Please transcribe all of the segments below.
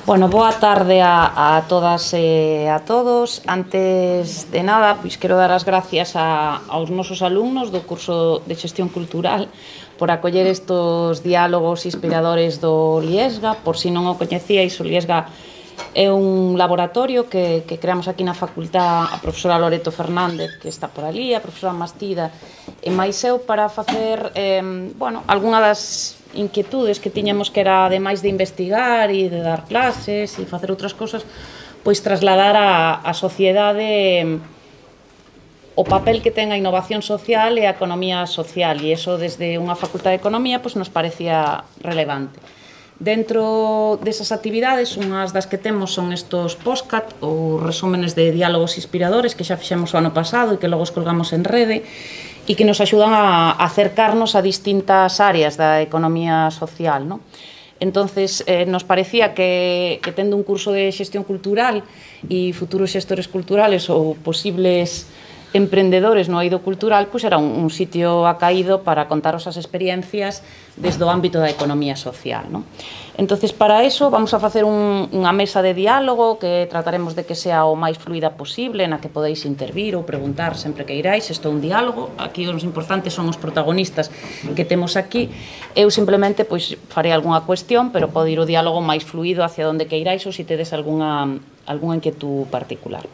Bueno, boa tarde a todas e a todos. Antes de nada, pois quero dar as gracias aos nosos alumnos do curso de Xestión Cultural por acoller estes diálogos inspiradores do Liesga. Por si non o coñecíais, o Liesga é un laboratorio que creamos aquí na facultad, a profesora Loreto Fernández, que está por ali, a profesora Mastida e máis eu, para facer algunha das inquietudes que tiñamos, que era, ademais de investigar e de dar clases e facer outras cosas, pois trasladar á sociedade o papel que ten a innovación social e a economía social, e iso desde unha facultade de economía pois nos parecía relevante. Dentro desas actividades, unhas das que temos son estos podcast ou resúmenes de diálogos inspiradores que xa fixemos o ano pasado e que logo os colgamos en rede e que nos axudan a acercarnos a distintas áreas da economía social, non? Entonces, nos parecía que tendo un curso de xestión cultural e futuros xestores culturales ou posibles emprendedores no eido cultural, pois era un sitio acaído para contaros as experiencias desde o ámbito da economía social, non? Entonces, para eso, vamos a facer unha mesa de diálogo que trataremos de que sea o máis fluida posible, na que podeis intervir ou preguntar sempre que iráis. Isto é un diálogo, aquí os importantes son os protagonistas que temos aquí. Eu simplemente pois farei algunha cuestión, pero pode ir o diálogo máis fluido hacia onde que iráis ou se tedes algunha inquietud particular.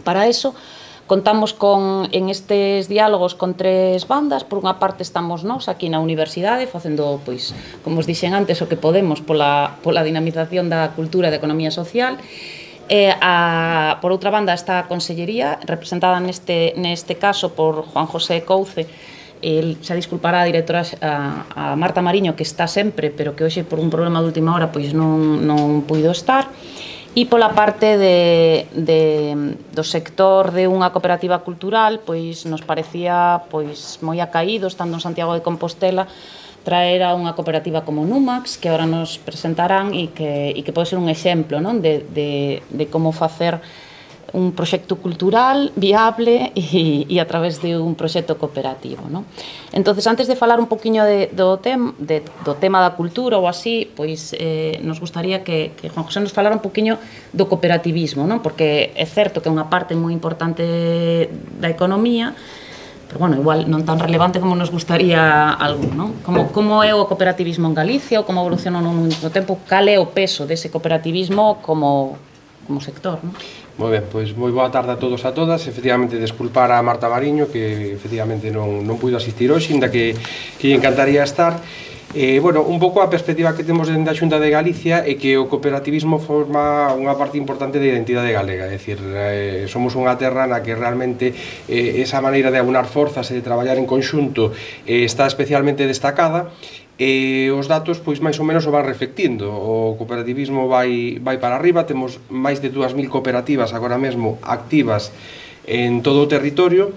Para eso, contamos en estes diálogos con tres bandas. Por unha parte estamos nós aquí na universidade facendo, pois, como os dixen antes, o que podemos pola dinamización da cultura e da economía social. Por outra banda está a Consellería, representada neste caso por Juan José Couce. El xa disculpará a directora, a Marta Mariño, que está sempre, pero que hoxe por un problema de última hora pois non puido estar. E pola parte do sector de unha cooperativa cultural, pois nos parecía pois moi acaído, estando en Santiago de Compostela, traer a unha cooperativa como Numax, que agora nos presentarán e que pode ser un exemplo, non, de como facer un proxecto cultural viable e a través de un proxecto cooperativo, non? Entonces, antes de falar un poquinho do tema da cultura ou así, pois nos gustaría que Juan José nos falara un poquinho do cooperativismo, non? Porque é certo que é unha parte moi importante da economía, pero, bueno, igual non tan relevante como nos gustaría algo, non? Como é o cooperativismo en Galicia ou como evolucionou no tempo? Cal é o peso dese cooperativismo como sector, non? Moi ben, pois moi boa tarde a todos e a todas. Efectivamente, desculpar a Marta Mariño, que efectivamente non puido asistir hoxe, ainda que encantaría estar. Bueno, un pouco a perspectiva que temos dentro da Xunta de Galicia é que o cooperativismo forma unha parte importante da identidade galega, é dicir, somos unha terra na que realmente esa maneira de aunar forzas e de traballar en conxunto está especialmente destacada. E os datos pois máis ou menos o van reflectindo. O cooperativismo vai para arriba, temos máis de 2000 cooperativas agora mesmo activas en todo o territorio.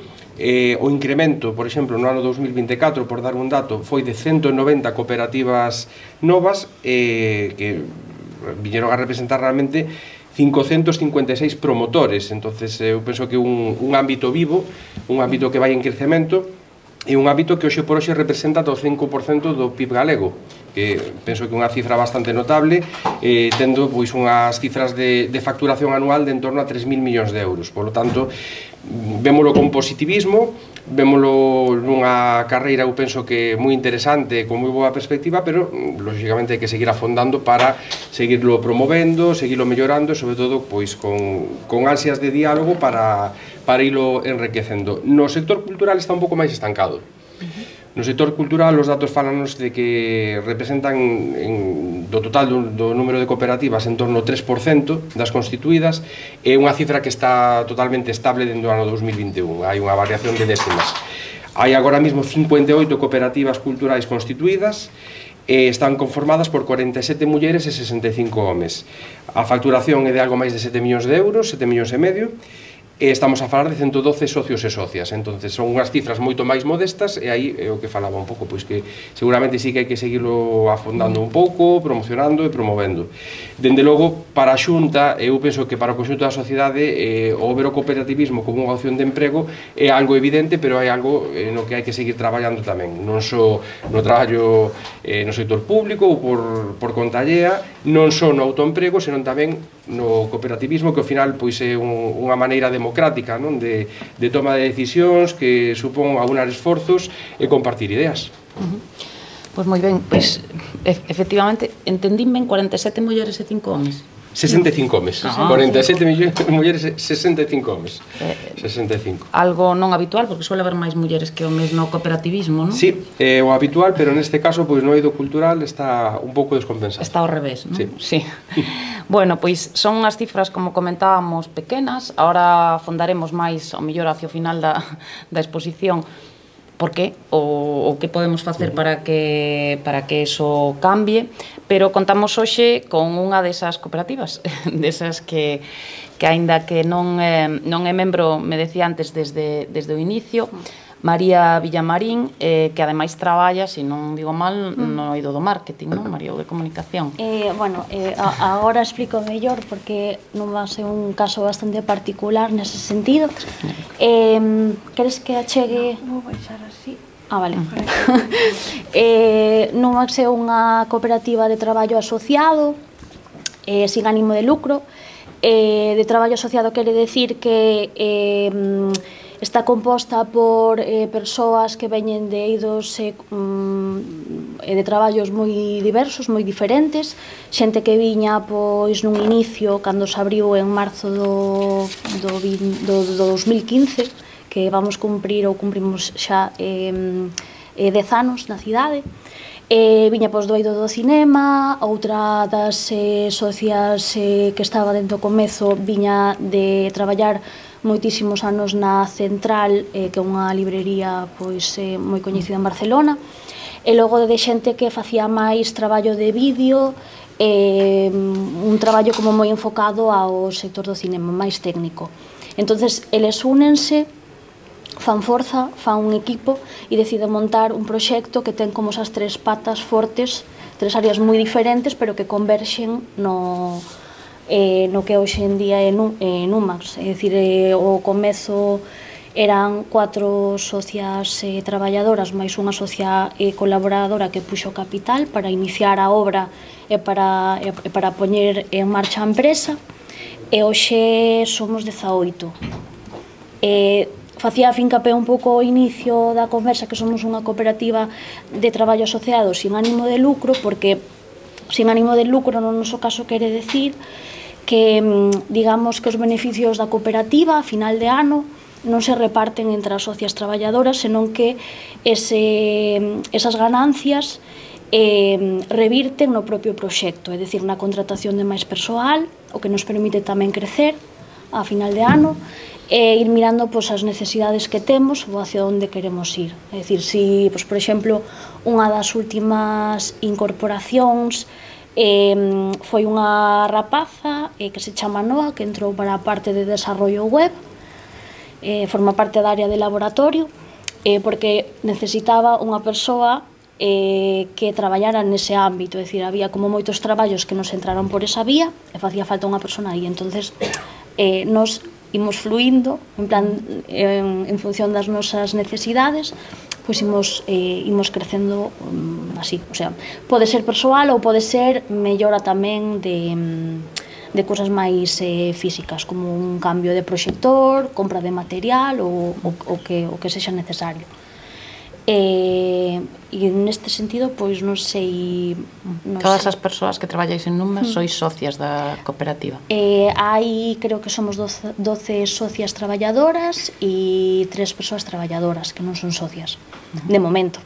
O incremento, por exemplo, no ano 2024, por dar un dato, foi de 190 cooperativas novas que viñeron a representar realmente 556 promotores. Entonces eu penso que un ámbito vivo, un ámbito que vai en crecemento, e un ámbito que hoxe por hoxe representa o 5% do PIB galego, que penso que é unha cifra bastante notable, tendo pois unhas cifras de facturación anual de en torno a 3.000 millóns de euros. Por lo tanto, vémolo con positivismo, vémolo nunha carreira, eu penso que moi interesante, con moi boa perspectiva, pero lógicamente hai que seguir afondando para seguirlo promovendo, seguirlo mellorando e, sobre todo, pois con ansias de diálogo para ilo enriquecendo. No sector cultural está un pouco máis estancado. No sector cultural os datos falanos de que representan do total do número de cooperativas en torno ao 3% das constituídas, é unha cifra que está totalmente estable dentro do ano 2021, hai unha variación de décimas. Hai agora mesmo 58 cooperativas culturais constituídas, están conformadas por 47 mulleres e 65 homes. A facturación é de algo máis de 7 millóns de euros, 7 millóns e medio, e estamos a falar de 112 socios e socias, entonces son unhas cifras moito máis modestas, e aí é o que falaba un pouco, pois que seguramente sí que hai que seguirlo afondando un pouco, promocionando e promovendo. Dende logo, para a Xunta, eu penso que para o conxunto da sociedade, o ver o cooperativismo como unha opción de emprego é algo evidente, pero é algo no que hai que seguir traballando tamén, non só no traballo no sector público ou por conta allea, non só no autoemprego, senón tamén no cooperativismo, que ao final pois é unha maneira democrática, non? De toma de decisións que supón aunar esforzos e compartir ideas. Pois moi ben, pois efectivamente entendín ben 47 mulleres e 5 homes. 65 homes, 47 mulleres e 65 homes. 65. Algo non habitual, porque suele haber máis mulleres que homes no cooperativismo, non? Sí, é o habitual, pero neste caso, pois no eido cultural está un pouco descompensado. Está ao revés, non? Sí. Bueno, pois son unhas cifras, como comentábamos, pequenas. Ahora fondaremos máis, ao mellor, hacia o final da exposición, por que o que podemos facer para que eso cambie, pero contamos hoxe con unha desas cooperativas, desas que aínda que non é membro, me decía antes, desde o inicio, María Villamarín, que ademais traballa, se non digo mal, no eido do marketing, non, María, ou de comunicación? Bueno, agora explico mellor, porque non va a ser un caso bastante particular nese sentido. Queres que achegue? Vou baixar así. Vale. Non é unha cooperativa de traballo asociado, sin ánimo de lucro. De traballo asociado quere decir que está composta por persoas que veñen de eidos e de traballos moi diversos, moi diferentes, xente que viña pois nun inicio cando se abriu en marzo do 2015, que vamos cumprir ou cumprimos xa 10 anos na cidade. Viña pois do eido do cinema, outra das socias que estaba dentro do comezo viña de traballar moitísimos anos na Central, que é unha librería pois moi coñecida en Barcelona, e logo de xente que facía máis traballo de vídeo, un traballo como moi enfocado ao sector do cinema, máis técnico. Entonces, eles únense, fan forza, fan un equipo e deciden montar un proxecto que ten como esas tres patas fortes, tres áreas moi diferentes, pero que converxen no que hoxe en día é Numax. É dicir, o comezo eran 4 socias traballadoras máis unha socia colaboradora que puxo capital para iniciar a obra e para poñer en marcha a empresa, e hoxe somos 18. Facía fincapé un pouco ao inicio da conversa que somos unha cooperativa de traballo asociado sin ánimo de lucro, porque sin ánimo de lucro no noso caso quere decir que, digamos, que os beneficios da cooperativa a final de ano non se reparten entre as socias traballadoras, senón que esas ganancias revirten no propio proxecto, é dicir, na contratación de máis persoal, o que nos permite tamén crecer a final de ano, e ir mirando pois, as necesidades que temos ou hacia onde queremos ir. É dicir, se, pois, por exemplo, unha das últimas incorporacións foi unha rapaza que se chama Noa, que entrou para a parte de desarrollo web, forma parte da área de laboratorio, porque necesitaba unha persoa que traballara nese ámbito, é dicir, había como moitos traballos que nos entraron por esa vía e facía falta unha persona aí, entonces nos imos fluindo, en plan, en función das nosas necesidades, pois imos crecendo así, o sea, pode ser persoal ou pode ser mellora tamén de cousas máis físicas, como un cambio de proxector, compra de material ou o que sexa necesario. E neste sentido, pois non sei... Todas as persoas que traballáis en Numax sois socias da cooperativa? Hai, creo que somos 12 socias traballadoras e 3 persoas traballadoras que non son socias, de momento.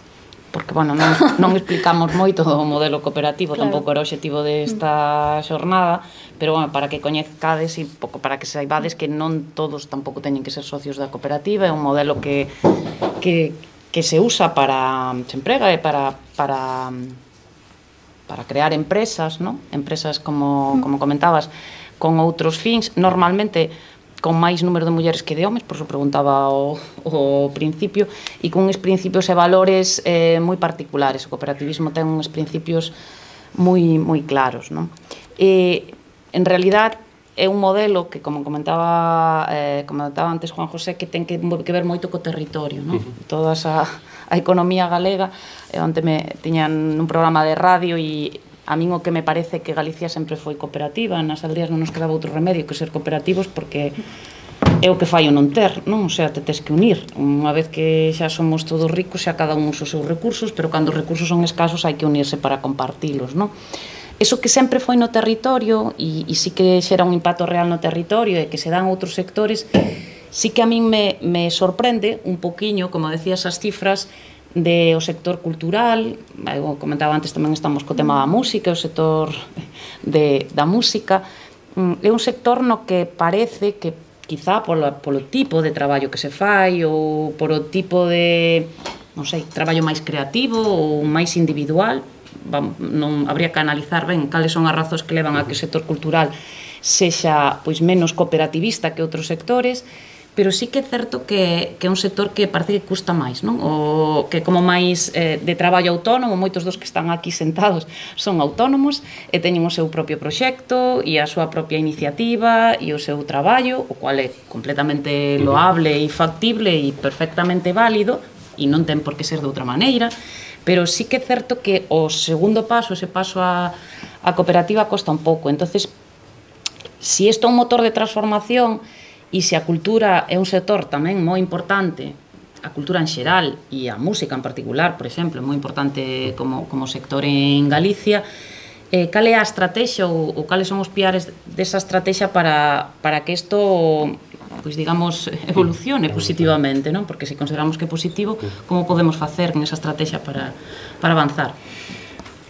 Porque, bueno, non explicamos moito do modelo cooperativo, claro. Tampouco era o objetivo desta xornada, pero, bueno, para que coñezcades e pouco para que saibades que non todos tampouco teñen que ser socios da cooperativa, é un modelo que se usa para, se emprega para crear empresas, ¿no? Empresas, como comentabas, con outros fins. Normalmente, con máis número de mulleres que de homes, por eso preguntaba ao principio, e con uns principios e valores moi particulares. O cooperativismo ten uns principios moi claros, non? En realidad, é un modelo que, como comentaba antes Juan José, que ten que ver moito co territorio, non? Toda a economía galega, onde tiñan un programa de radio e a min o que me parece que Galicia sempre foi cooperativa, nas aldeas non nos quedaba outro remedio que ser cooperativos, porque é o que fai o non ter, non? O sea, te tes que unir. Unha vez que xa somos todos ricos, xa cada un usa os seus recursos, pero cando os recursos son escasos hai que unirse para compartilos, non? Eso que sempre foi no territorio e sí que xera un impacto real no territorio e que se dan outros sectores, sí que a min me sorprende un poquinho, como decías, as cifras do sector cultural. Eu comentaba antes, tamén estamos co tema da música, o sector da música. É un sector no que parece que, quizá polo tipo de traballo que se fai ou polo tipo de, non sei, traballo máis creativo ou máis individual, non habría que analizar ben cales son as razóns que levan a que o sector cultural sexa menos cooperativista que outros sectores, pero sí que é certo que é un sector que parece que custa máis, non? O que como máis de traballo autónomo, moitos dos que están aquí sentados son autónomos e teñen o seu propio proxecto e a súa propia iniciativa e o seu traballo, o cual é completamente loable e factible e perfectamente válido e non ten por que ser de outra maneira, pero sí que é certo que o segundo paso, ese paso a cooperativa, costa un pouco. Entonces, si isto é un motor de transformación e se a cultura é un sector tamén moi importante, a cultura en xeral e a música en particular, por exemplo, é moi importante como sector en Galicia, cal é a estrategia ou cales son os piares desa estrategia para que isto, pois digamos, evolucione positivamente, non? Porque se consideramos que é positivo, como podemos facer nesa estrategia para avanzar?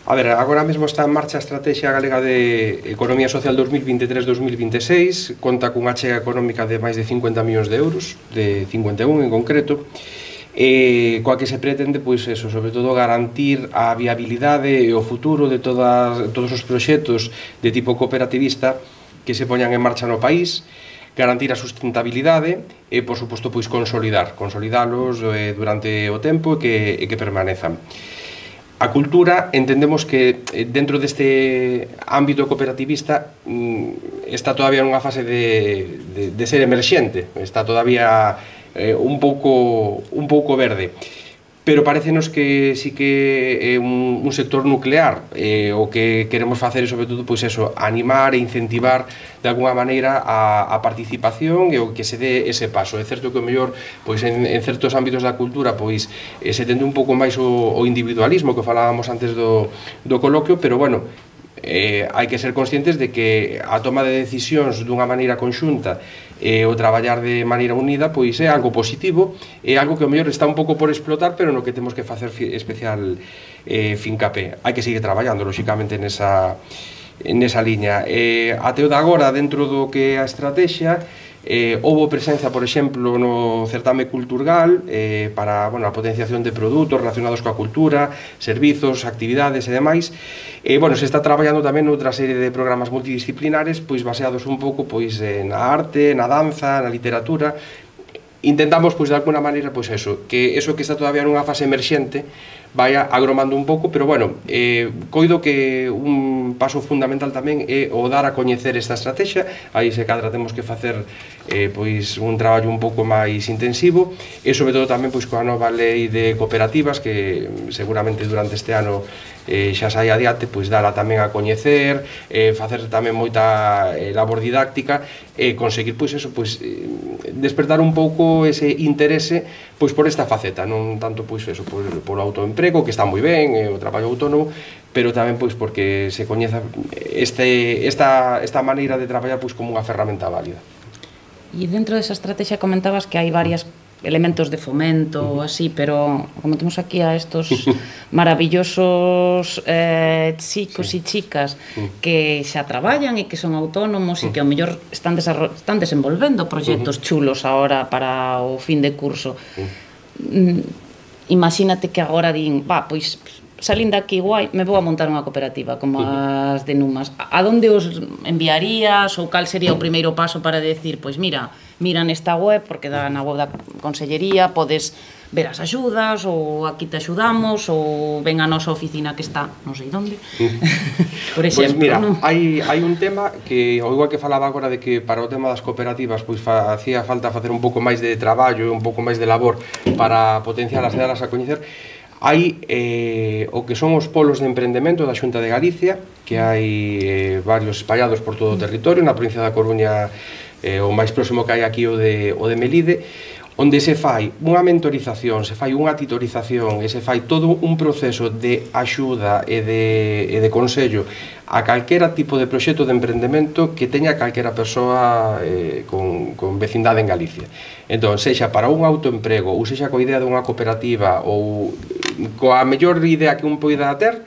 A ver, agora mesmo está en marcha a Estrategia Galega de Economía Social 2023-2026, conta cunha chega económica de máis de 50 millóns de euros, de 51 en concreto, coa que se pretende, pois eso, sobre todo garantir a viabilidade e o futuro de todos os proxectos de tipo cooperativista que se poñan en marcha no país, garantir a sustentabilidade e, por suposto, pois consolidalos durante o tempo e que permanezan. A cultura, entendemos que dentro deste ámbito cooperativista está todavía nunha fase de ser emerxente, está todavía un pouco verde, pero parecenos que sí que é un sector nuclear. O que queremos facer é, sobre todo, pois eso, animar e incentivar de alguna maneira a participación e o que se dé ese paso. É certo que o mellor, pois en certos ámbitos da cultura, pois se tende un pouco máis o individualismo que falábamos antes do coloquio, pero bueno, hai que ser conscientes de que a toma de decisións dunha maneira conxunta e o traballar de maneira unida pois é algo positivo, é algo que o mellor está un pouco por explotar, pero no que temos que facer especial fincapé. Hai que seguir traballando, lóxicamente, nesa liña. Até o de agora, dentro do que é a estrategia, houbo presenza, por exemplo, no certame Culturgal para a potenciación de produtos relacionados coa cultura, servizos, actividades e demais. Se está traballando tamén noutra serie de programas multidisciplinares baseados un pouco na arte, na danza, na literatura. Intentamos, de alguna maneira, que eso que está todavía nunha fase emerxente vaya agromando un pouco, pero coido que un paso fundamental tamén é o dar a coñecer esta estrategia. Aí se cadra temos que facer un traballo un pouco máis intensivo e, sobre todo, tamén coa nova lei de cooperativas que seguramente durante este ano xa sai adiante, dala tamén a coñecer, facer tamén moita labor didáctica e conseguir despertar un pouco ese interese por esta faceta, non tanto por o autoemprego, que está moi ben, o traballo autónomo, pero tamén porque se coñeza esta maneira de traballar como unha ferramenta válida. E dentro desa estrategia comentabas que hai varios elementos de fomento, así, pero como temos aquí a estos maravillosos chicos e chicas que xa traballan e que son autónomos e que ao mellor están desenvolvendo proxectos chulos agora para o fin de curso. Imagínate que agora din, salindo aquí guai, me vou a montar unha cooperativa como as de Numas. A donde os enviarías ou cal sería o primeiro paso para decir, pois mira nesta web, porque na web da Consellería podes ver as axudas, ou aquí te axudamos, ou ven a nosa oficina que está non sei onde. Por exemplo, pois mira, hai un tema que, ao igual que falaba agora de que para o tema das cooperativas pois hacía falta facer un pouco máis de traballo e un pouco máis de labor para potencialas e darlas a coñecer. Hai o que son os polos de emprendemento da Xunta de Galicia, que hai varios espallados por todo o territorio. Na provincia da Coruña o máis próximo que hai aquí o de Melide, onde se fai unha mentorización, se fai unha titorización e se fai todo un proceso de axuda e de consello a calquera tipo de proxecto de emprendemento que teña calquera persoa con vecindade en Galicia. Entón, sexa para un autoemprego, ou sexa coa idea dunha cooperativa, ou coa mellor idea que un poida ter,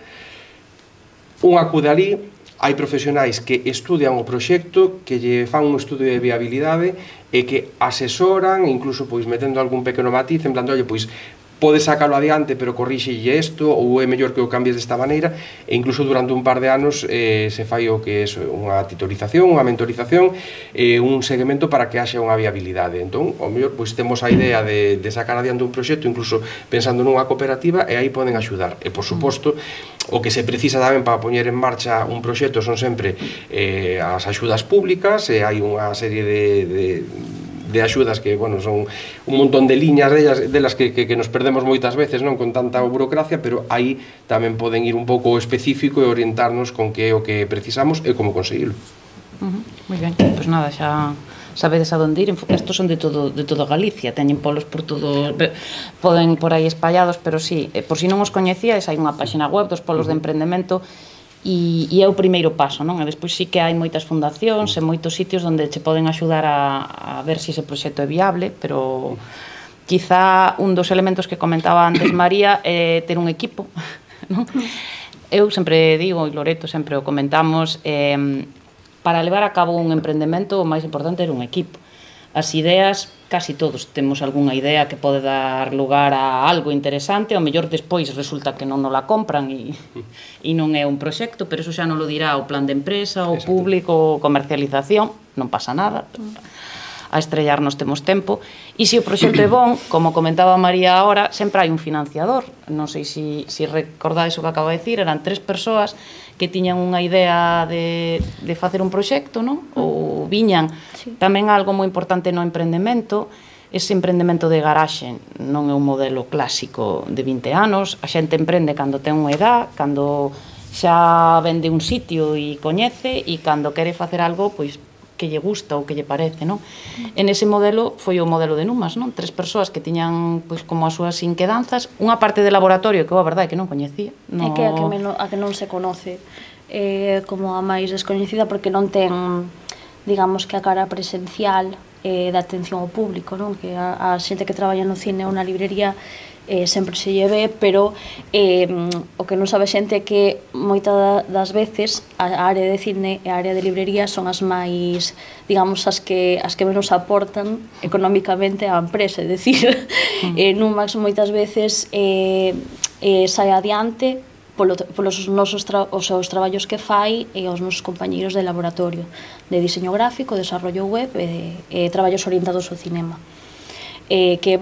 un acude ali. Hai profesionais que estudian o proxecto, que lle fan un estudio de viabilidade e que asesoran, incluso pois metendo algún pequeno matiz, en plan, oye, pois podes sacalo adiante, pero corríxelle isto, ou é mellor que o cambies desta maneira, e incluso durante un par de anos se fai o que é unha titorización, unha mentorización, un seguimento para que haxa unha viabilidade. Entón, ao mellor, pois temos a idea de sacar adiante un proxecto, incluso pensando nunha cooperativa, e aí poden axudar. E, por suposto, o que se precisa tamén para poñer en marcha un proxecto son sempre as axudas públicas, e hai unha serie de axudas que, bueno, son un montón de liñas delas que nos perdemos moitas veces, non, con tanta burocracia, pero aí tamén poden ir un pouco específico e orientarnos con que é o que precisamos e como conseguilo. Moi ben, pois nada, xa sabedes a donde ir. Estos son de toda Galicia, teñen polos por todo, poden por aí espallados, pero sí, por si non os coñecíais, hai unha página web dos polos de emprendemento e é o primeiro paso, non? E despois sí que hai moitas fundacións e moitos sitios onde che poden axudar a ver se ese proxecto é viable, pero quizá un dos elementos que comentaba antes María é ter un equipo, non? Eu sempre digo, e Loreto sempre o comentamos, para levar a cabo un emprendemento o máis importante é un equipo. As ideas, casi todos temos algunha idea que pode dar lugar a algo interesante, ao mellor despois resulta que non nos la compran e non é un proxecto, pero eso xa non lo dirá o plan de empresa, o público, comercialización, non pasa nada. A estrellarnos temos tempo, e se o proxecto é bon, como comentaba María agora, sempre hai un financiador. Non sei se recordades o que acabo de dicir, eran 3 persoas que tiñan unha idea de facer un proxecto, non? Ou viñan. Tamén algo moi importante no emprendemento, ese emprendemento de garaxe non é un modelo clásico de 20 anos, a xente emprende cando ten unha edad, cando xa vende un sitio e coñece, e cando quere facer algo, pois que lle gusta ou que lle parece, non? En ese modelo foi o modelo de Numas, non? 3 persoas que tiñan pois como as súas inquedanzas, unha parte de laboratorio que a verdade é que non coñecía. É que a que non se conoce como a máis descoñecida porque non ten, digamos, que a cara presencial da atención ao público, non? Que a xente que traballa no cine ou na librería sempre se lle ve, pero o que non sabe xente é que moitas das veces a área de cine e a área de librería son as máis, digamos, as que menos aportan económicamente á empresa, é dicir, Numax moitas veces sai adiante polos nosos traballos que fai e os nosos compañeiros de laboratorio de diseño gráfico, desarrollo web e traballos orientados ao cinema, que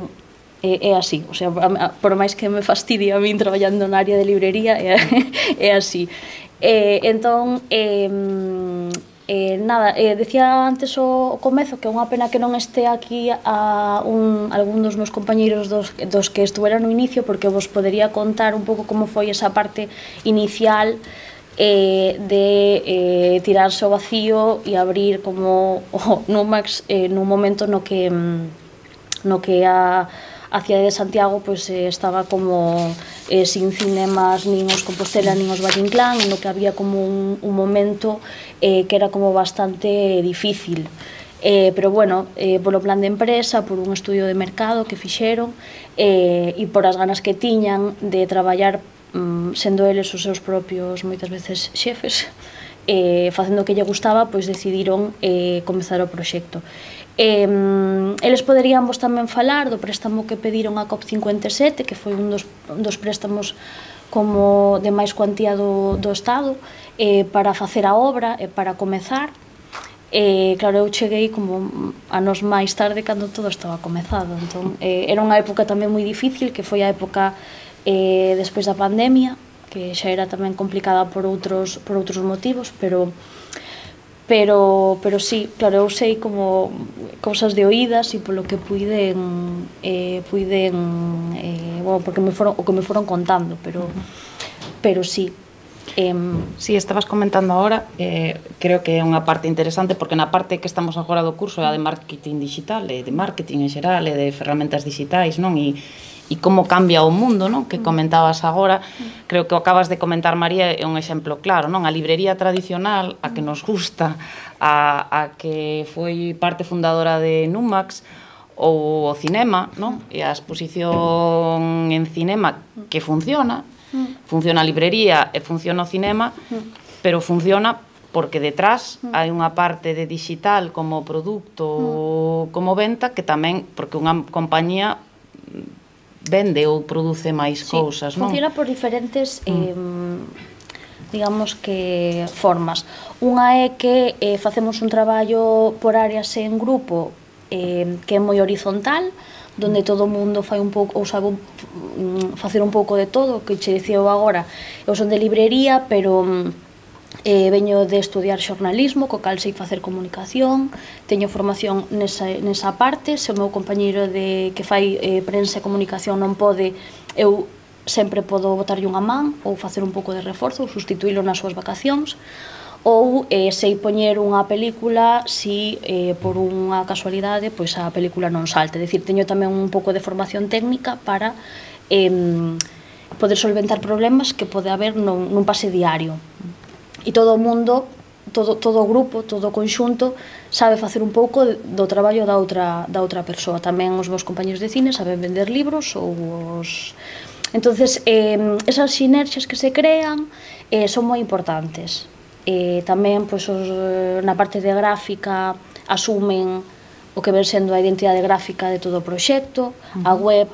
é así, o sea, por máis que me fastidie a min traballando na área de librería, é así. Entón, nada, decía antes o comezo que é unha pena que non este aquí algún dos meus compañeiros dos que estuveran no inicio, porque vos podería contar un pouco como foi esa parte inicial de tirarse ao vacío e abrir como o Numax nun momento no que a cidade de Santiago pois estaba como sin cinemas nin os Compostela nin os Valle Inclán, no que había como un momento que era como bastante difícil, pero bueno, polo plan de empresa, por un estudio de mercado que fixeron e por as ganas que tiñan de traballar sendo eles os seus propios moitas veces xefes, facendo o que lle gustaba, pois decidiron comezar o proxecto. Eles poderían vos tamén falar do préstamo que pediron a COP57, que foi un dos préstamos como de máis cuantía do Estado, para facer a obra e para comezar. Claro, eu cheguei como anos máis tarde cando todo estaba comezado, entón era unha época tamén moi difícil, que foi a época despois da pandemia, que xa era tamén complicada por outros motivos, pero sí, claro, eu sei como cousas de oídas e polo que puiden bueno, porque o que me foron contando, pero sí. Si, estabas comentando agora, creo que é unha parte interesante, porque na parte que estamos agora do curso é a de marketing digital, e de marketing en xeral, e de ferramentas digitais, non? E como cambia o mundo, non? Que comentabas agora, creo que o acabas de comentar, María, é un exemplo claro, non? A librería tradicional, a que nos gusta, a que foi parte fundadora de Numax, ou o cinema, non? E a exposición en cinema que funciona a librería e funciona o cinema, pero funciona porque detrás hai unha parte de digital como produto, como venta, que tamén, porque unha compañía vende ou produce máis cousas, non? Funciona por diferentes, digamos que, formas. Unha é que facemos un traballo por áreas en grupo que é moi horizontal, donde todo o mundo fai un pouco, ou sabe facer un pouco de todo, que che dicía eu agora, eu son de librería, pero veño de estudiar xornalismo, co cal sei facer comunicación, teño formación nesa parte, se o meu compañeiro que fai prensa e comunicación non pode, eu sempre podo botarlle unha man, ou facer un pouco de reforzo, ou sustituílo nas súas vacacións, ou sei poñer unha película si por unha casualidade pois a película non salta. É dicir, teño tamén un pouco de formación técnica para poder solventar problemas que pode haber nun pase diario. E todo o mundo, todo o grupo, todo o conxunto sabe facer un pouco do traballo da outra persoa. Tamén os meus compañeros de cine saben vender libros ou os... Entonces, esas sinerxias que se crean son moi importantes. Tamén na parte de gráfica asumen o que ven sendo a identidade gráfica de todo o proxecto, a web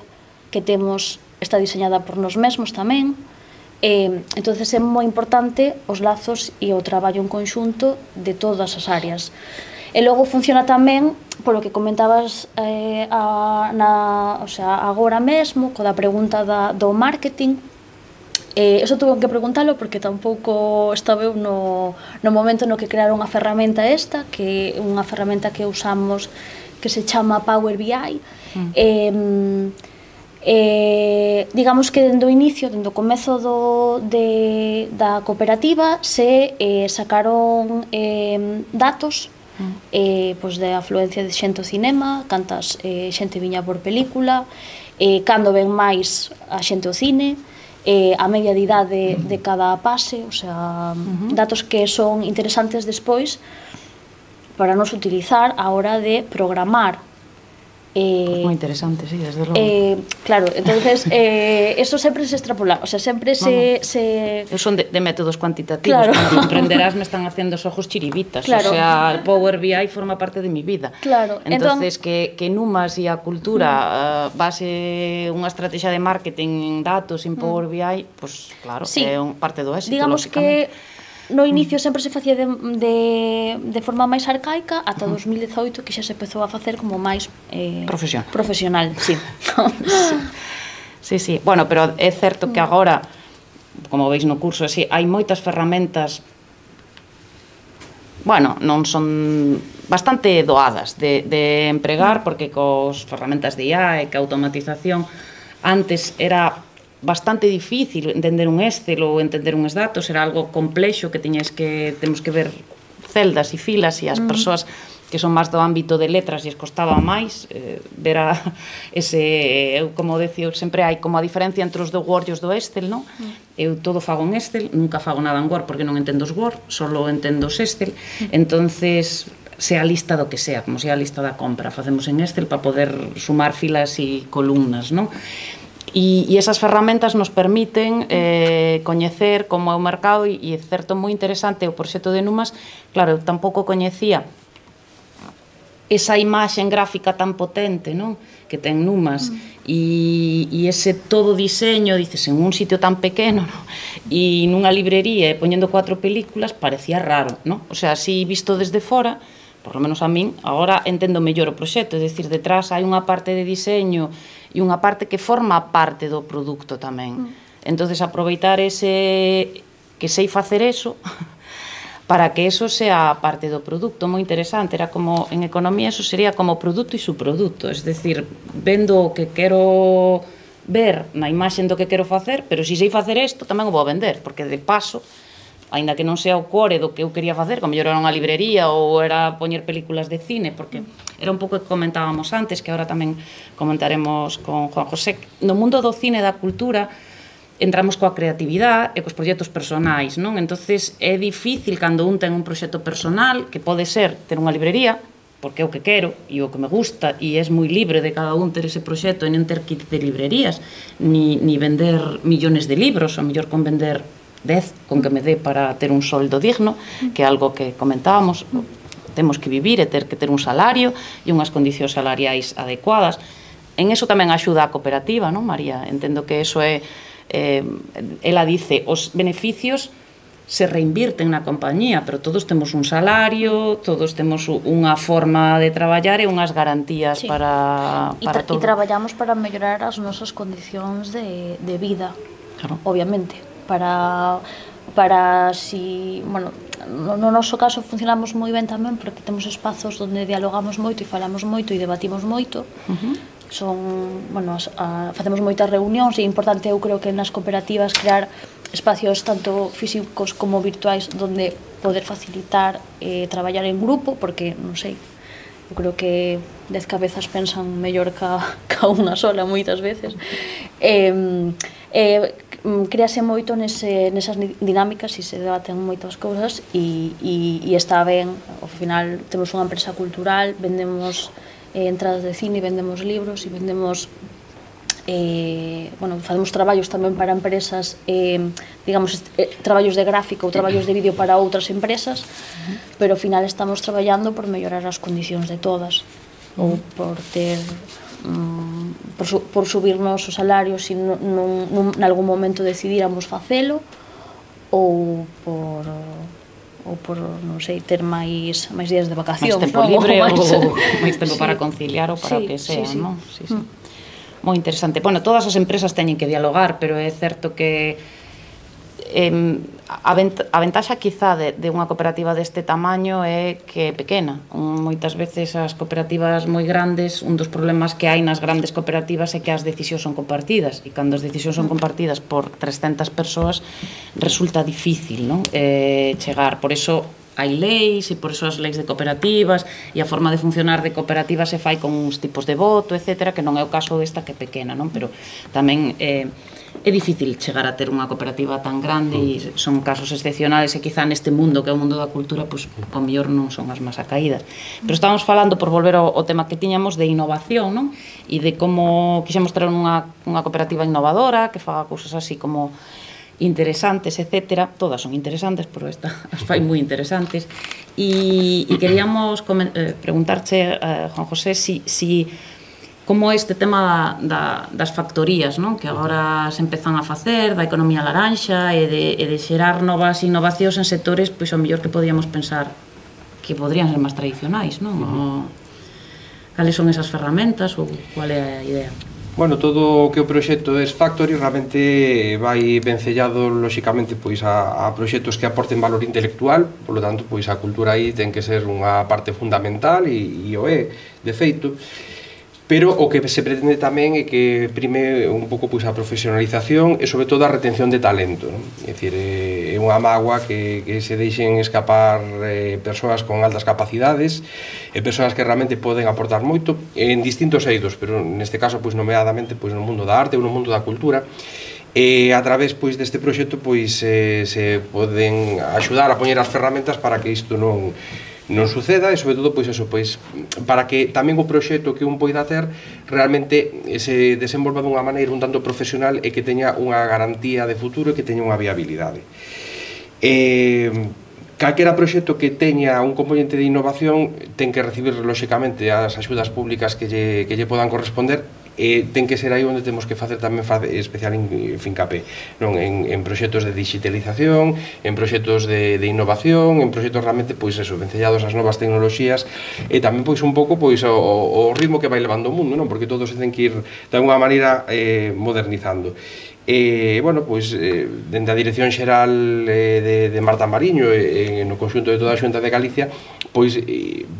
que temos está diseñada por nós mesmos tamén, entonces é moi importante os lazos e o traballo en conxunto de todas as áreas. E logo funciona tamén polo que comentabas agora mesmo, co da pregunta do marketing. Eso tuve que preguntalo porque tampouco estaba eu no momento no que crearon a ferramenta esta, que é unha ferramenta que usamos que se chama Power BI. Digamos que dende o inicio, dende o comezo da cooperativa, se sacaron datos de afluencia de xente ao cinema, cantas xente viña por película, cando ven máis a xente ao cine, a media de idade de cada pase, o sea, datos que son interesantes despois para nos utilizar a hora de programar. Moi interesante, sí, desde logo. Claro, entonces eso sempre se extrapola, o sea, sempre se... Eu son de métodos cuantitativos, cando aprenderás me están haciendo os ojos chiribitas, o sea, el Power BI forma parte de mi vida. Claro, entonces que Numas e a cultura base unha estrategia de marketing en datos en Power BI, pues claro, é parte do éxito, digamos que no inicio sempre se facía de forma máis arcaica, ata 2018 que xa se empezou a facer como máis profesional, sí. Sí. Bueno, pero é certo que agora, como veis no curso, hai moitas ferramentas, bueno, non son bastante doadas de empregar, porque cos ferramentas de IA e que a automatización antes era bastante difícil entender un Excel ou entender uns datos, era algo complexo que temos que ver celdas e filas, e as persoas que son máis do ámbito de letras e costaba máis ver ese, eu como decía, sempre hai como a diferencia entre os do Word e os do Excel, non? Eu todo fago en Excel, nunca fago nada en Word porque non entendo os Word, solo entendo os Excel, entonces sea a lista do que sea, como sea a lista da compra, facemos en Excel para poder sumar filas e columnas, non? E esas ferramentas nos permiten coñecer como é o mercado, e é certo moi interesante o proxecto de Numas. Claro, eu tampouco coñecía esa imaxe gráfica tan potente, non?, que ten Numas, e ese todo diseño, dices, en un sitio tan pequeno, non?, e nunha librería e poñendo 4 películas, parecía raro, non? O sea, así visto desde fora, por lo menos a min, agora entendo mellor o proxecto, é dicir, detrás hai unha parte de diseño e unha parte que forma parte do produto tamén. Entonces, aproveitar ese, que sei facer eso, para que eso sea parte do produto, moi interesante. Era como, en economía, eso sería como produto e subproduto, es decir, vendo o que quero ver na imaxe do que quero facer, pero se sei facer isto, tamén o vou vender, porque de paso, aínda que non sea o core do que eu quería facer, como mellor era unha librería ou era poñer películas de cine, porque era un pouco que comentábamos antes, que agora tamén comentaremos con Juan José. No mundo do cine e da cultura entramos coa creatividade e cos proxectos personais, non? Entonces é difícil cando un ten un proxecto personal, que pode ser ter unha librería, porque é o que quero e o que me gusta, e é moi libre de cada un ter ese proxecto e non ter que ir de librerías, ni vender millones de libros, ou mellor con vender 10 con que me dé para ter un soldo digno, que é algo que comentábamos, temos que vivir e ter que ter un salario e unhas condicións salariais adecuadas. En eso tamén axuda a cooperativa, non, María? Entendo que eso é, ela dice, os beneficios se reinvirten na compañía, pero todos temos un salario, todos temos unha forma de traballar e unhas garantías para todo. E traballamos para mellorar as nosas condicións de vida, obviamente. Para si, bueno, no noso caso funcionamos moi ben tamén porque temos espazos onde dialogamos moito e falamos moito e debatimos moito. Son, bueno, facemos moitas reunións e é importante, eu creo que nas cooperativas crear espacios tanto físicos como virtuais onde poder facilitar traballar en grupo, porque, non sei, eu creo que 10 cabezas pensan mellor ca unha sola moitas veces. Créase moito nesas dinámicas e se debaten moitas cousas e está ben. Ao final temos unha empresa cultural, vendemos entradas de cine, vendemos libros e vendemos, bueno, facemos traballos tamén para empresas, digamos, traballos de gráfica ou traballos de vídeo para outras empresas, pero ao final estamos traballando por mellorar as condicións de todas, ou por ter por subirnos o salario se en algún momento decidíramos facelo, ou por, non sei, ter máis días de vacacións, máis tempo libre, ou máis tempo para conciliar, ou para o que sea, non? Moi interesante. Bueno, todas as empresas teñen que dialogar, pero é certo que a ventaxa quizá de unha cooperativa deste tamaño é que é pequena. Moitas veces as cooperativas moi grandes, un dos problemas que hai nas grandes cooperativas é que as decisións son compartidas, e cando as decisións son compartidas por 300 persoas resulta difícil, non? Chegar. Por eso hai leis, e por eso as leis de cooperativas e a forma de funcionar de cooperativas se fai con uns tipos de voto, etcétera, que non é o caso desta, que é pequena, non? Pero tamén é difícil chegar a ter unha cooperativa tan grande, e son casos excepcionales, e quizá neste mundo que é o mundo da cultura, pois ao mellor non son as máis acaídas. Pero estamos falando, por volver ao tema que tiñamos, de innovación, non? E de como quixemos ter unha cooperativa innovadora que faga cousas así como interesantes, etcétera. Todas son interesantes, pero esta as fai moi interesantes. E queríamos preguntarche, Juan José, si como este tema das factorías, non? Que agora se empezan a facer, da economía laranxa e de xerar novas innovacións en sectores, pois ao mellor que podíamos pensar que podrían ser máis tradicionais, non? Cales son esas ferramentas ou cual é a idea? Bueno, todo o que o proxecto S-Factory realmente vai vencellado, lóxicamente, pois a proxectos que aporten valor intelectual, polo tanto, pois a cultura aí ten que ser unha parte fundamental e o é, de feito. Pero o que se pretende tamén é que prime un pouco pois a profesionalización e sobre todo a retención de talento, non? É dicir, é unha mágoa que se deixen escapar persoas con altas capacidades e persoas que realmente poden aportar moito en distintos eidos, pero neste caso pois nomeadamente pois no mundo da arte ou no mundo da cultura. E a través pois deste proxecto pois se poden axudar a poñer as ferramentas para que isto non non suceda, e sobre todo pois eso, pois para que tamén o proxecto que un poida ter realmente se desenvolva dunha maneira un tanto profesional e que teña unha garantía de futuro e que teña unha viabilidade. Calquera proxecto que teña un componente de innovación ten que recibir lóxicamente as axudas públicas que lle podan corresponder, e ten que ser aí onde temos que facer tamén especial fincapé, non? En proxectos de digitalización, en proxectos de innovación, en proxectos realmente, pois eso, vencellados ás novas tecnoloxías, e tamén pois un pouco pois o ritmo que vai levando o mundo, non? Porque todo se ten que ir de alguma maneira modernizando. Bueno, pois, dende a Dirección Xeral de Marta Mariño e no conxunto de toda a Xunta de Galicia, pois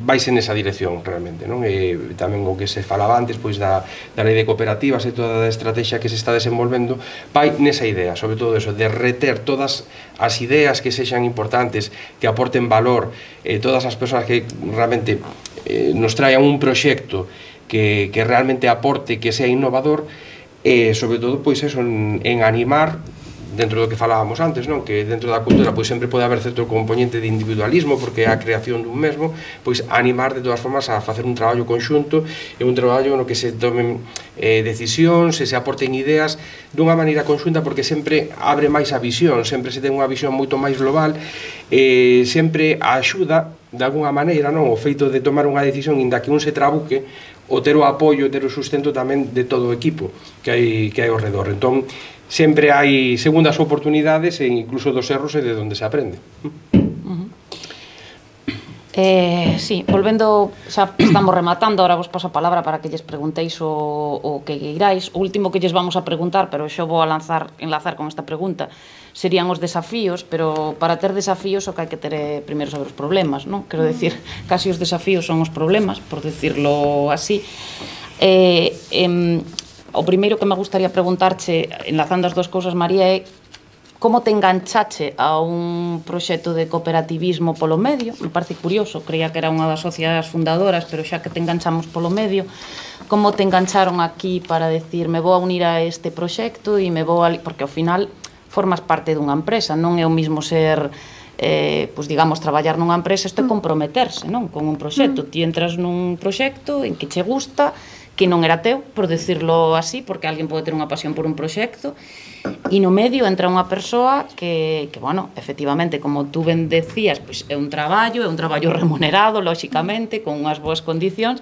vaise nesa dirección realmente, non? Tamén o que se falaba antes, pois da lei de cooperativas e toda a estrategia que se está desenvolvendo vai nesa idea, sobre todo eso, de reter todas as ideas que sexan importantes, que aporten valor, todas as persoas que realmente nos traian un proxecto que realmente aporte, que sea innovador, e sobre todo pois eso, en animar dentro do que falábamos antes, non? Que dentro da cultura pois sempre pode haber certo componente de individualismo, porque é a creación dun mesmo, pois animar de todas formas a facer un traballo conxunto e un traballo no que se tomen decisións e se aporten ideas dunha maneira conxunta, porque sempre abre máis a visión, sempre se ten unha visión moito máis global, e sempre axuda de alguna maneira, non? O feito de tomar unha decisión inda que un se trabuque, o ter o apoio, ter o sustento tamén de todo o equipo que hai ao redor. Entón, sempre hai segundas oportunidades e incluso dos erros e de onde se aprende. Sí, volvendo, xa estamos rematando, ahora vos paso a palabra para que lles preguntéis o que iráis. O último que lles vamos a preguntar, pero xo vou a enlazar con esta pregunta, serían os desafíos, pero para ter desafíos o que hai que ter primeiro saber os problemas, non? Quero decir, casi os desafíos son os problemas, por decirlo así. O primeiro que me gustaría preguntarche, enlazando as dúas cousas, María, é como te enganchache a un proxecto de cooperativismo polo medio? Me parece curioso, creía que era unha das sociedades fundadoras, pero xa que te enganchamos polo medio, como te engancharon aquí para decir, me vou a unir a este proxecto e me vou a... Porque ao final formas parte dunha empresa, non é o mismo ser, pois digamos, traballar nunha empresa, isto é comprometerse, non? Con un proxecto. Ti entras nun proxecto en que che gusta, que non era teu, por decirlo así, porque alguén pode ter unha pasión por un proxecto, e no medio entra unha persoa que bueno, efectivamente, como tú ben decías, pois é un traballo remunerado, lóxicamente, con unhas boas condicións,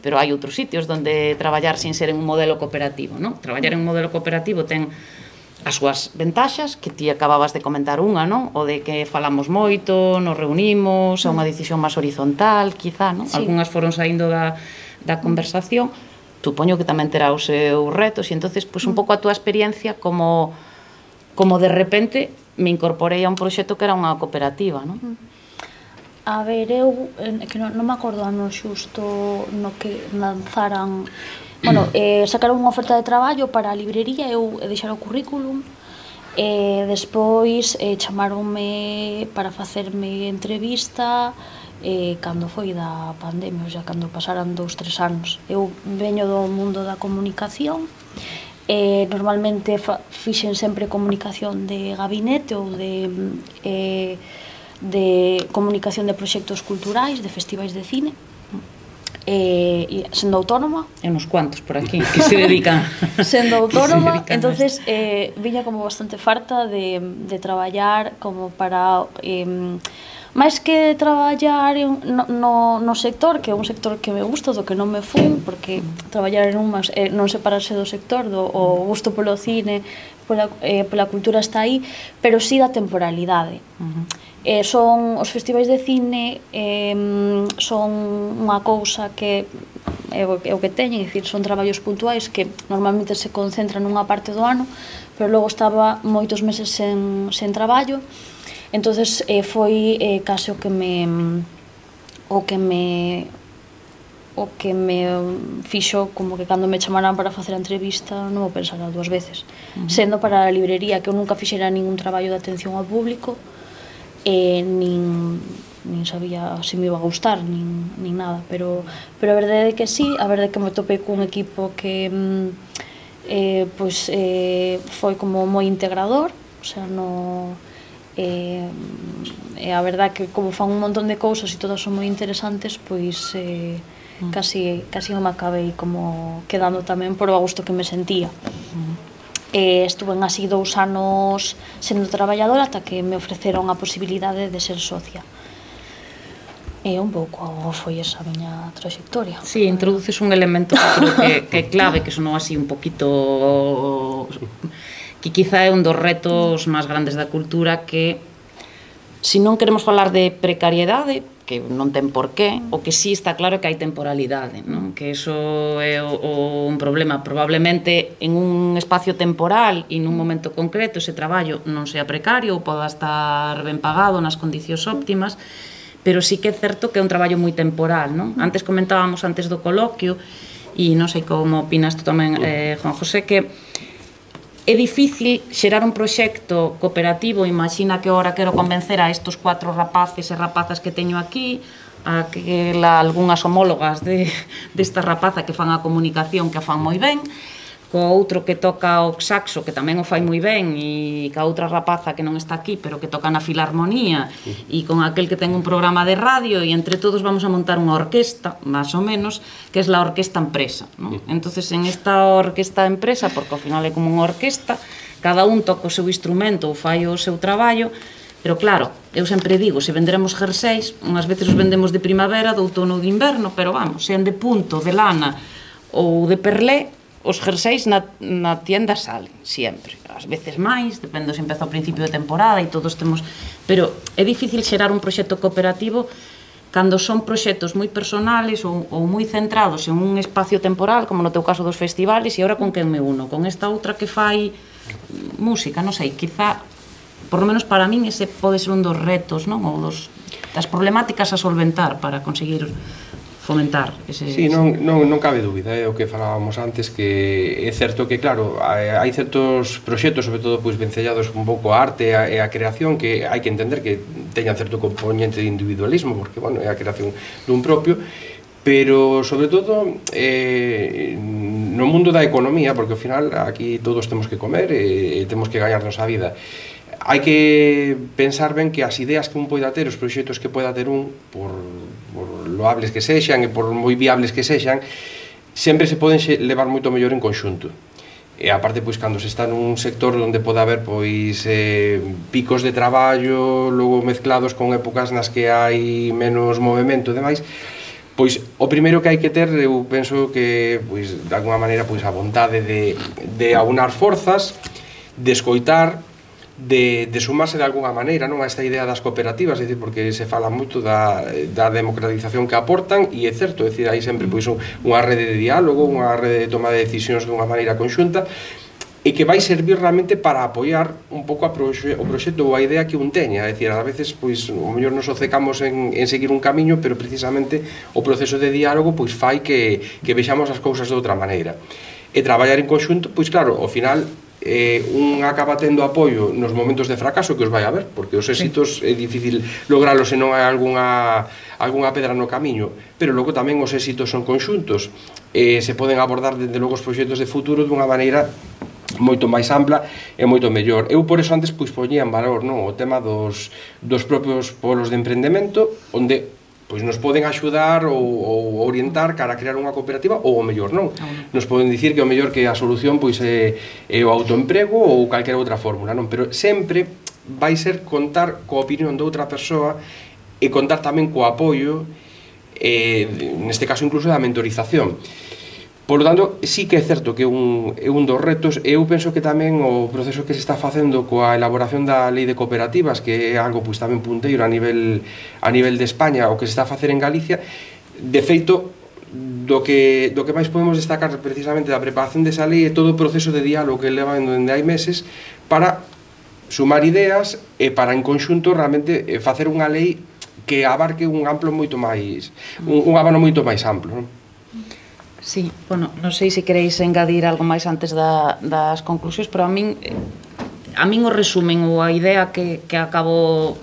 pero hai outros sitios onde traballar sin ser en un modelo cooperativo, non? Traballar en un modelo cooperativo ten as súas ventaxas, que ti acababas de comentar unha, non? O de que falamos moito, nos reunimos, é unha decisión máis horizontal, quizá, non? Algúnas foron saindo da conversación, supoño que tamén terá os seus retos, e entonces, pois, un pouco a túa experiencia como de repente me incorporei a un proxecto que era unha cooperativa, non? A ver, eu que non me acordo ano xusto no que lanzaran, bueno, sacaron unha oferta de traballo para a librería, eu deixara o currículum, e despois chamaronme para facerme entrevista, cando foi da pandemia, o sea, cando pasaran 2-3 anos. Eu veño do mundo da comunicación, normalmente fixen sempre comunicación de gabinete ou de comunicación de proxectos culturais, de festivais de cine, sendo autónoma. E uns cuantos por aquí que se dedican. Sendo autónoma, entonces viña como bastante farta de traballar como para... máis que traballar no sector, que é un sector que me gusta, do que non me fun, porque traballar en un non separarse do sector, o gusto polo cine, pola cultura está aí, pero sí da temporalidade. Son os festivais de cine, son unha cousa que é o que teñen, é dicir, son traballos puntuais que normalmente se concentran nunha parte do ano, pero logo estaba moitos meses sen traballo. Entonces foi case o que me fixo como que cando me chamaran para facer a entrevista non o pensara 2 veces. Sendo para a librería, que eu nunca fixera ningún traballo de atención ao público, nin sabía se me iba a gustar, nin nada, pero a verdade é que sí, a verdade é que me topei cun equipo que foi como moi integrador, o sea, e a verdade que como fan un montón de cousas e todas son moi interesantes, pois casi non me acabei como quedando tamén por o gusto que me sentía. Estuve así 2 anos sendo traballadora ata que me ofreceron a posibilidade de ser socia. E un pouco foi esa a miña trayectoria. Sí, introduces un elemento que é clave, que sonou así un poquito, que quizá é un dos retos máis grandes da cultura, que se non queremos falar de precariedade, que non ten por qué, o que sí está claro é que hai temporalidade, non? Que iso é un problema. Probablemente en un espacio temporal e nun momento concreto ese traballo non sea precario ou poda estar ben pagado nas condicións óptimas, pero sí que é certo que é un traballo moi temporal, non? Antes comentábamos antes do coloquio, e non sei como opinas tú tamén, Juan José, que é difícil xerar un proxecto cooperativo. Imagina que agora quero convencer a estos 4 rapaces e rapazas que teño aquí, a que algunhas homólogas desta rapaza que fan a comunicación, que a fan moi ben, co outro que toca o saxo, que tamén o fai moi ben, e ca outra rapaza que non está aquí, pero que toca na Filarmonía, e con aquel que ten un programa de radio, e entre todos vamos a montar unha orquesta, máis ou menos, que é a Orquesta Empresa, non? Entonces, en esta Orquesta Empresa, porque ao final é como unha orquesta, cada un toca o seu instrumento ou fai o seu traballo, pero claro, eu sempre digo, se venderemos jerseis, unhas veces os vendemos de primavera, de outono ou de inverno, pero vamos, sean de punto, de lana ou de perlé, os jerseis na tienda salen, sempre. Ás veces máis, depende se empeza ao principio de temporada e todos temos... Pero é difícil xerar un proxecto cooperativo cando son proxectos moi personales ou moi centrados en un espacio temporal, como no teu caso dos festivales, e agora con quen me uno? Con esta outra que fai música, non sei, quizá, por lo menos para min, ese pode ser un dos retos, non? Ou das problemáticas a solventar para conseguir fomentar ese... Sí, non cabe dúbida, é o que falábamos antes, que é certo que, claro, hai certos proxectos, sobre todo, vencellados un pouco a arte e a creación, que hai que entender que teñan certo componente de individualismo, porque, bueno, é a creación dun propio, pero, sobre todo, no mundo da economía, porque, ao final, aquí todos temos que comer e temos que gañarnos a vida. Hai que pensar ben que as ideas que un poida ter, os proxectos que poida ter un, por loables que sexan e por moi viables que sexan, sempre se poden levar moito mellor en conxunto. E aparte, cando se está nun sector onde pode haber picos de traballo, logo mezclados con épocas nas que hai menos movimento e demais, pois o primeiro que hai que ter, eu penso que, de alguma maneira, a vontade de aunar forzas, de escoitar, de sumarse de alguna maneira, non, a esta idea das cooperativas, porque se fala moito da democratización que aportan, e é certo, hai sempre unha rede de diálogo, unha rede de toma de decisións dunha maneira conxunta, e que vai servir realmente para apoiar un pouco o proxecto ou a idea que un teña. É dicir, a veces, o mellor nos obcecamos en seguir un camiño, pero precisamente o proceso de diálogo fai que vexamos as cousas de outra maneira. E traballar en conxunto, claro, ao final un acaba tendo apoio nos momentos de fracaso, que os vai haber, porque os éxitos é difícil logralos se non hai algunha pedra no camiño, pero logo tamén os éxitos son conxuntos e se poden abordar desde logo os proxectos de futuro dunha maneira moito máis ampla e moito mellor. Eu por eso antes poñía en valor o tema dos propios polos de emprendemento, onde nos poden axudar ou orientar cara a crear unha cooperativa, ou o mellor non. Nos poden dicir que o mellor que a solución é o autoemprego ou calquera outra fórmula, non? Pero sempre vai ser contar coa opinión de outra persoa e contar tamén co apoio, neste caso incluso da mentorización. Por lo tanto, sí que é certo que é un dos retos, e eu penso que tamén o proceso que se está facendo coa elaboración da lei de cooperativas, que é algo tamén punteiro a nivel de España, o que se está a facer en Galicia, de feito, do que máis podemos destacar precisamente da preparación desa lei é todo o proceso de diálogo que leva onde hai meses para sumar ideas e para en conxunto realmente facer unha lei que abarque un abano moito máis amplo, non? Sí, bueno, non sei se queréis engadir algo máis antes das conclusións, pero a min o resumen ou a idea que acabo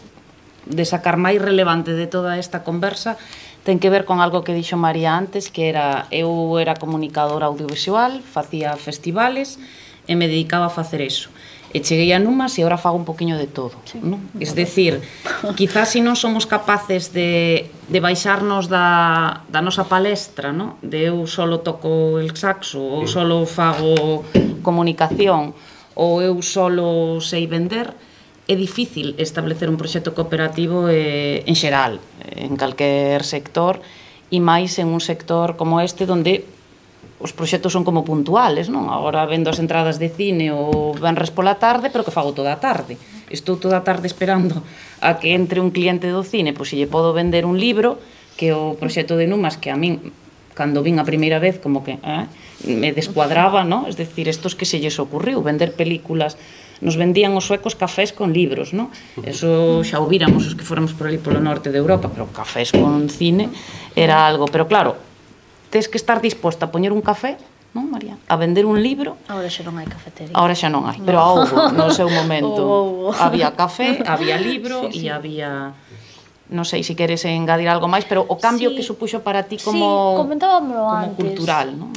de sacar máis relevante de toda esta conversa ten que ver con algo que dixo María antes, que eu era comunicadora audiovisual, facía festivales e me dedicaba a facer eso. E cheguei a Numas e agora fago un poquinho de todo, non? Es decir, quizás se non somos capaces de baixarnos da nosa palestra, non? De eu solo toco el saxo, ou solo fago comunicación, ou eu solo sei vender, é difícil establecer un proxecto cooperativo en xeral, en calquer sector, e máis en un sector como este, onde os proxectos son como puntuales, non? Agora vendo as entradas de cine o venres pola tarde, pero que fago toda a tarde. Estou toda a tarde esperando a que entre un cliente do cine, pois se lle podo vender un libro, que o proxecto de Numas, que a min, cando vin a primeira vez, como que me descuadraba, non? Es decir, estos que se lles ocurriu, vender películas. Nos vendían os suecos cafés con libros, non? Eso xa o víramos os que fóramos por ali polo norte de Europa, pero cafés con cine era algo. Pero claro, tes que estar disposta a poñer un café, non, María? A vender un libro. Agora xa non hai cafetería. Agora xa non hai, pero houbo no seu momento. Había café, había libro e había... Non sei se queres engadir algo máis, pero o cambio que supuxo para ti como cultural, non?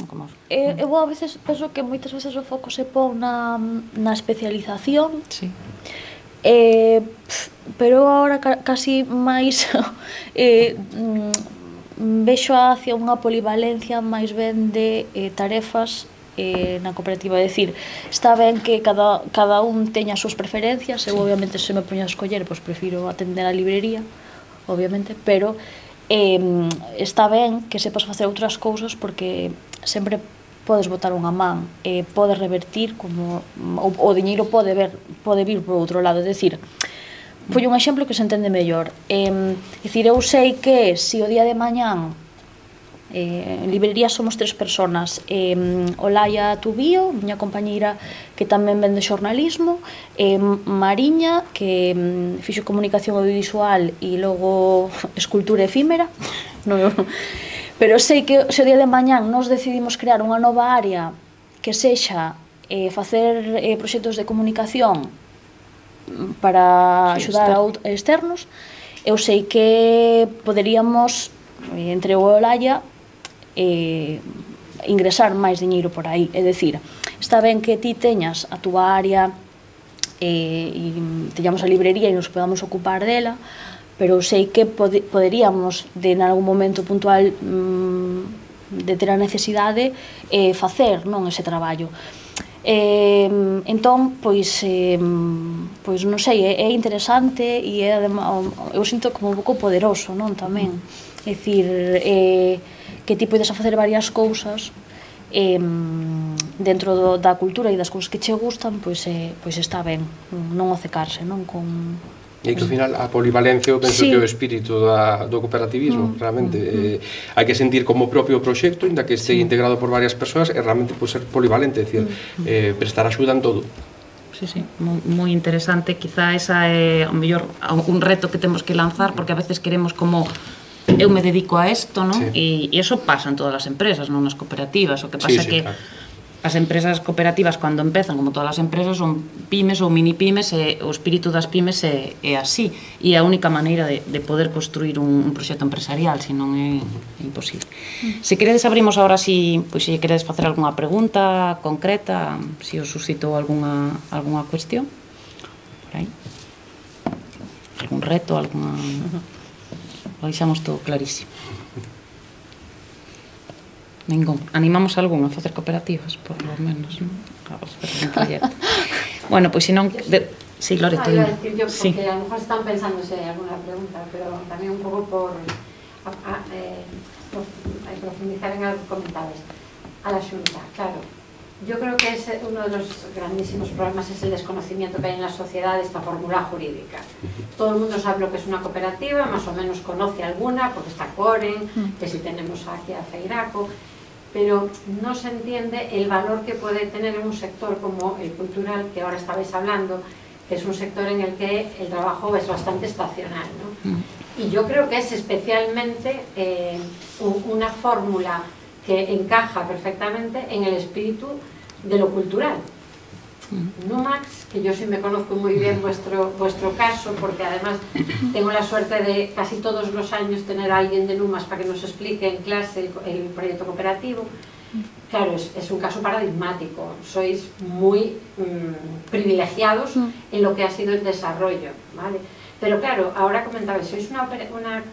Eu a veces penso que moitas veces o foco se pon na especialización. Sí. Pero agora casi máis vexo hacia unha polivalencia máis ben de tarefas na cooperativa. É dicir, está ben que cada un teña as súas preferencias. Eu obviamente se me poño a escoller, pois prefiro atender a librería, obviamente, pero está ben que sepas facer outras cousas, porque sempre podes botar unha man, podes revertir, como o diñeiro pode vir por outro lado. É dicir, foi un exemplo que se entende mellor. É dicir, eu sei que se o día de mañán en librería somos 3 personas, Olaya Tubío, miña compañeira que tamén vende xornalismo, Mariña, que fixo comunicación audiovisual e logo escultura efímera, pero sei que se o día de mañán nos decidimos crear unha nova área que sexa facer proxectos de comunicación para axudar a externos, eu sei que poderíamos, entre o Olaya, ingresar máis diñeiro por aí. É dicir, está ben que ti teñas a túa área e teñamos a librería e nos podamos ocupar dela, pero sei que poderíamos, en algún momento puntual de ter a necesidade, facer ese traballo. Entón, pois non sei, é interesante e eu sinto como un pouco poderoso, non, tamén. É dicir, que ti podes facer varias cousas dentro da cultura e das cousas que che gustan, pois está ben, non ocecarse, non, con... E que ao final a polivalencia eu penso que é o espírito do cooperativismo, realmente. Hai que sentir como propio proxecto, inda que este integrado por varias persoas, e realmente pode ser polivalente, é dicir, prestar axuda en todo. Sí, moi interesante. Quizá esa é o mellor un reto que temos que lanzar, porque a veces queremos como eu me dedico a isto, non? E iso pasa en todas as empresas, non nas cooperativas. O que pasa é que as empresas cooperativas, cando empezan, como todas as empresas, son pymes ou mini pymes, e o espírito das pymes é así, e é a única maneira de poder construir un proxecto empresarial, senón é imposible. Se queredes abrimos agora, se queredes facer algunha pregunta concreta, se os suscitou algunha cuestión por aí, algún reto, alguna... Lo deixamos todo clarísimo. Ningún. Animamos algún a facer cooperativas, por lo menos, non? Bueno, pois se non... Sí, Loreto. Iba a decir yo, porque a lo mejor están pensándose alguna pregunta, pero tamén un pouco por profundizar en algo que comentabas. A la Xunta, claro. Yo creo que es uno de los grandísimos problemas es el desconocimiento que hay en la sociedad de esta fórmula jurídica. Todo el mundo sabe lo que es una cooperativa, más o menos conoce alguna, porque está Coren, que si tenemos aquí a Feiraco, pero no se entiende el valor que puede tener en un sector como el cultural, que ahora estabais hablando, que es un sector en el que el trabajo es bastante estacional, ¿no? Y yo creo que es especialmente una fórmula que encaja perfectamente en el espíritu de lo cultural. Numax, que yo sí me conozco muy bien vuestro caso, porque además tengo la suerte de casi todos los años tener a alguien de Numax para que nos explique en clase el proyecto cooperativo, claro, es un caso paradigmático. Sois muy privilegiados en lo que ha sido el desarrollo, ¿vale? Pero claro, ahora comentabais, sois una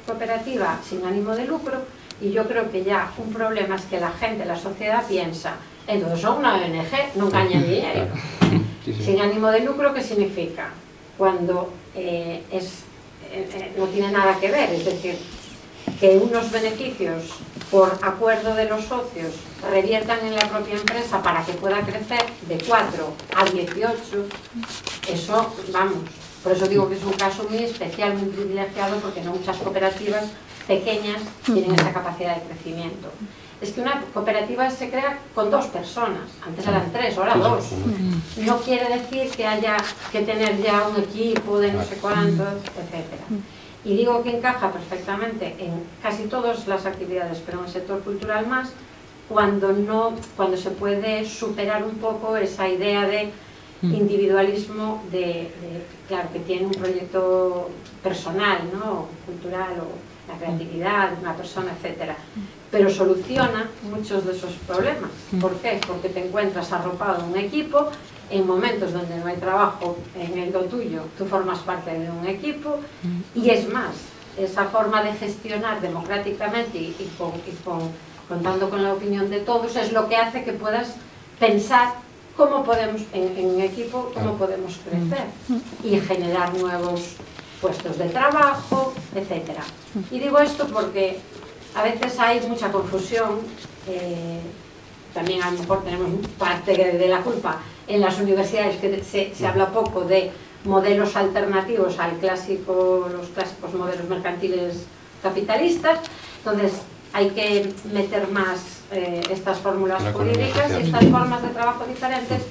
cooperativa sin ánimo de lucro, y yo creo que ya un problema es que la gente, la sociedad piensa, entonces son una ONG, no ganan dinero. Sin ánimo de lucro, ¿qué significa? Cuando no tiene nada que ver, es decir, que unos beneficios por acuerdo de los socios reviertan en la propia empresa para que pueda crecer de 4 a 18, eso, vamos, por eso digo que es un caso muy especial, muy privilegiado, porque no muchas cooperativas pequeñas tienen esa capacidad de crecimiento. Es que una cooperativa se crea con 2 personas, antes eran 3, ahora 2. No quiere decir que haya que tener ya un equipo de no sé cuántos, etc. Y digo que encaja perfectamente en casi todas las actividades, pero en el sector cultural más, cuando se puede superar un poco esa idea de individualismo, claro, que tiene un proyecto personal, ¿no? Cultural, o la creatividad de una persona, etc. Pero soluciona muchos de esos problemas. ¿Por qué? Porque te encuentras arropado en un equipo, en momentos donde no hay trabajo en lo tuyo, tú formas parte de un equipo, y es más, esa forma de gestionar democráticamente y contando con la opinión de todos es lo que hace que puedas pensar cómo podemos, en un equipo, cómo podemos crecer y generar nuevos puestos de trabajo, etc. Y digo esto porque a veces hay mucha confusión, también a lo mejor tenemos parte de la culpa en las universidades, que se habla poco de modelos alternativos al los clásicos modelos mercantiles capitalistas. Entonces hay que meter más estas fórmulas jurídicas y estas formas de trabajo diferentes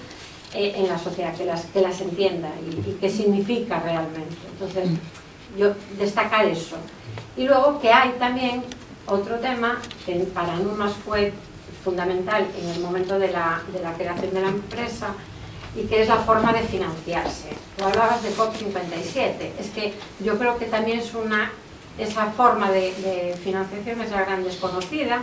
en la sociedad, que las entienda y qué significa realmente. Entonces yo destacar eso. Y luego que hay también otro tema que para Numas fue fundamental en el momento de la creación de la empresa, y que es la forma de financiarse. Tú hablabas de COP57, es que yo creo que también es esa forma de financiación es la gran desconocida,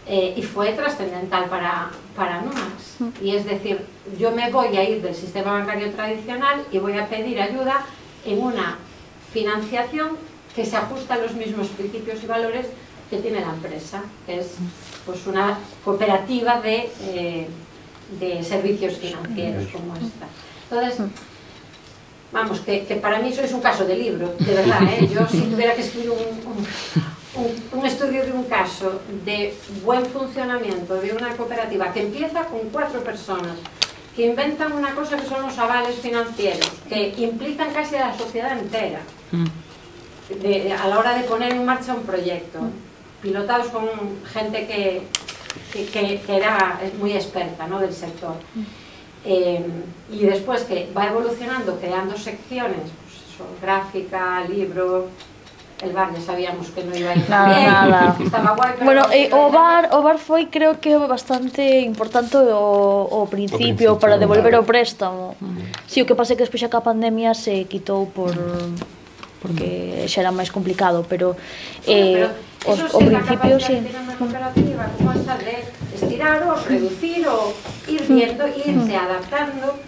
y fue trascendental para Numas. Y es decir, yo me voy a ir del sistema bancario tradicional y voy a pedir ayuda en una financiación que se ajusta a los mismos principios y valores que tiene la empresa, que es pues una cooperativa de servicios financieros como esta. Entonces, vamos, que para mí eso es un caso de libro, de verdad, ¿eh? Yo si tuviera que escribir un estudio de un caso de buen funcionamiento de una cooperativa que empieza con 4 personas, que inventan una cosa que son los avales financieros, que implican casi a la sociedad entera, a la hora de poner en marcha un proyecto, pilotados con gente que era muy experta, ¿no?, del sector, y después que va evolucionando, creando secciones, pues eso, gráfica, libro. El bar ya sabíamos que non iba a ir bien, estaba guai, pero... Bueno, o bar foi, creo que bastante importante o principio para devolver o préstamo. Si, o que pasa é que despois a pandemia se quitou porque xa era máis complicado, pero o principio sí. Una cooperativa como esta de estirar o reducir o ir viendo, irse adaptando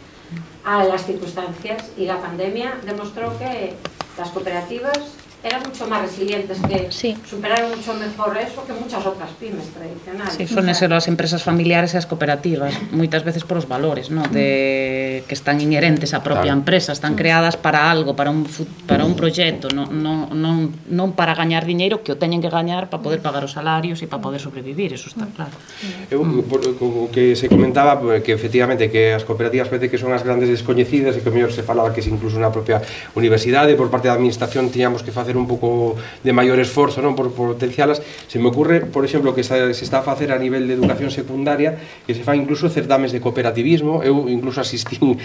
a las circunstancias, y la pandemia demostró que las cooperativas eran mucho más resilientes, que superaron mucho mejor eso que muchas otras pymes tradicionales. Sí, suelen ser as empresas familiares e as cooperativas, moitas veces por os valores, ¿no?, que están inherentes á propia empresa, están creadas para algo, para un proxecto, non para gañar diñeiro, que o teñen que gañar para poder pagar os salarios e para poder sobrevivir, eso está claro. O que se comentaba, que efectivamente que as cooperativas parece que son as grandes descoñecidas, e que mellor se falaba que incluso na propia universidade, por parte da administración, tiñamos que facer un pouco de maior esforzo, non, por potencialas. Se me ocurre, por exemplo, que se está a facer a nivel de educación secundaria, que se fan incluso certames de cooperativismo. Eu incluso asistín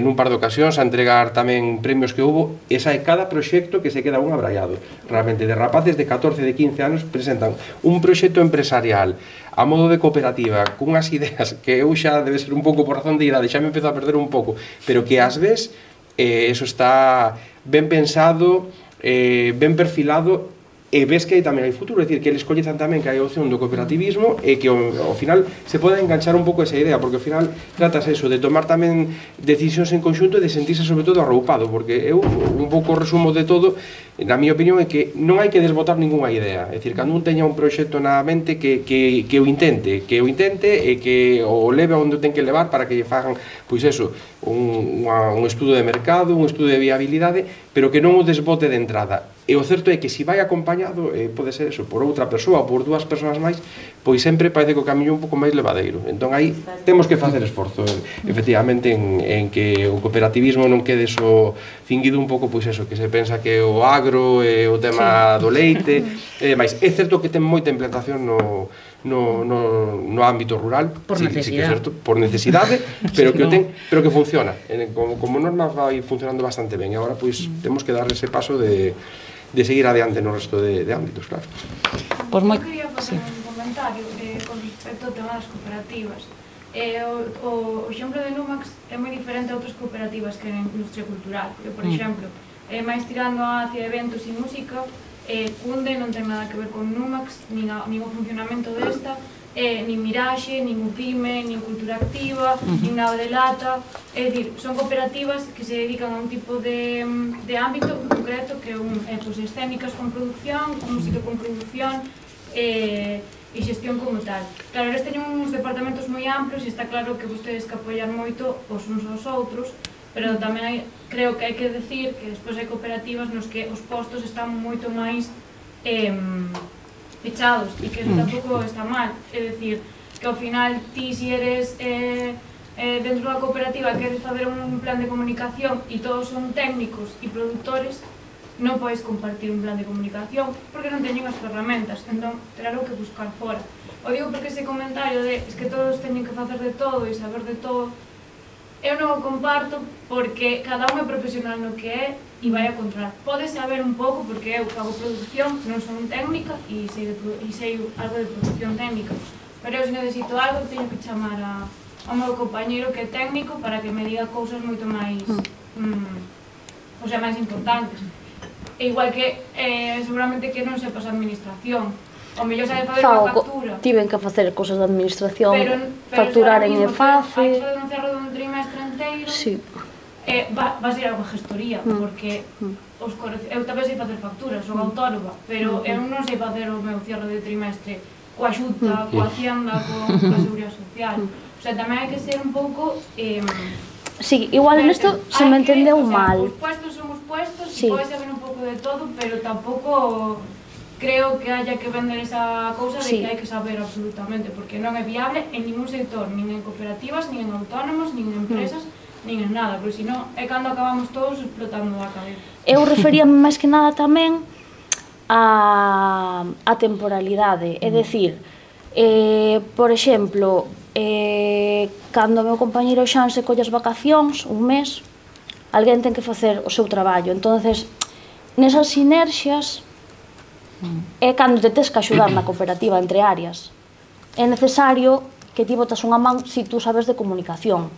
nun par de ocasións a entregar tamén premios que houbo, e sae cada proxecto que se queda un abraiado. Realmente, de rapaces de 14, de 15 anos presentan un proxecto empresarial a modo de cooperativa, cunhas ideas que eu xa debe ser un pouco por razón de idade, xa me empezo a perder un pouco, pero que ás ves eso está ben pensado, ben perfilado, e ves que tamén hai futuro, é dicir, que eles coñezan tamén que hai a opción do cooperativismo e que ao final se pode enganchar un pouco esa idea, porque ao final tratas eso, de tomar tamén decisións en conxunto e de sentirse sobre todo arroupado, porque eu un pouco resumo de todo, na miña opinión é que non hai que desbotar ningunha idea, é dicir, cando un teña un proxecto na mente que o intente e que o leve onde o ten que levar para que lle fagan, pois eso, un estudo de mercado, un estudo de viabilidade, pero que non o desbote de entrada. E o certo é que se vai acompañado, pode ser eso, por outra persoa ou por dúas persoas máis, pois sempre parece que o camiño é un pouco máis levadeiro. Entón aí temos que facer esforzo, efectivamente, en que o cooperativismo non quede só cinguido un pouco, pois eso, que se pensa que o agro é o tema do leite, mas é certo que ten moita implantación no ámbito rural, por necesidade, por necesidade, pero que o ten, pero que funciona. Como norma vai funcionando bastante ben. E agora pois temos que darle ese paso de seguir adiante no resto de ámbitos, claro. Pues moi... Eu quería facer un comentario con respecto ao tema das cooperativas. O exemplo de Numax é moi diferente a outras cooperativas que en industria cultural, porque, por exemplo, máis tirando hacia eventos e música, Cunde non ten nada que ver con Numax, nin o funcionamento desta, nin Miraxe, nin UPIME, nin Cultura Activa, nin nada de Lata. É dicir, son cooperativas que se dedican a un tipo de ámbito concreto que é escénicas con producción, música con producción e xestión como tal. Claro, eles teñen uns departamentos moi amplios e está claro que vostedes que apoian moito os uns aos outros, pero tamén creo que hai que decir que despois hai cooperativas nos que os postos están moito máis pechados e que eso tampouco está mal. É dicir, que ao final ti se eres dentro da cooperativa queres facer un plan de comunicación e todos son técnicos e produtores, non podes compartir un plan de comunicación porque non teñen as ferramentas, entón terá que buscar fora. O digo porque ese comentario de es que todos teñen que facer de todo e saber de todo, eu non o comparto porque cada un é profesional no que é e vai a controlar. Pode saber un pouco porque eu fago produción, non son técnica e sei algo de producción técnica, pero eu se necesito algo teño que chamar ao meu compañeiro que é técnico para que me diga cousas moito máis máis importantes. E igual que seguramente que non sepas administración, o mellor sabe fazer unha factura. Tiven que facer cousas de administración, facturar en EFACE. Hai que denunciarlo dun trimestre inteiro. Sí. Vas ir a unha gestoría, porque eu tamén sei facer facturas, son autónoma, pero eu non sei facer o meu cierre de trimestre coa Xunta, coa Hacienda, coa Seguridade Social. O sea, tamén hai que ser un pouco... Sí, igual nesto se me entendeu mal. Os puestos son os puestos, e pode saber un pouco de todo, pero tampouco creo que haya que vender esa cousa de que hai que saber absolutamente, porque non é viable en ningún sector, nin en cooperativas, nin en autónomos, nin en empresas, nin en nada, porque senón é cando acabamos todos explotando a cabeza. Eu referíame máis que nada tamén a temporalidade, é dicir, por exemplo, cando o meu compañeiro Xan se colle as vacacións, un mes, alguén ten que facer o seu traballo, entonces nesas sinerxias é cando te tes que axudar na cooperativa entre áreas. É necesario que ti botas unha man se tú sabes de comunicación.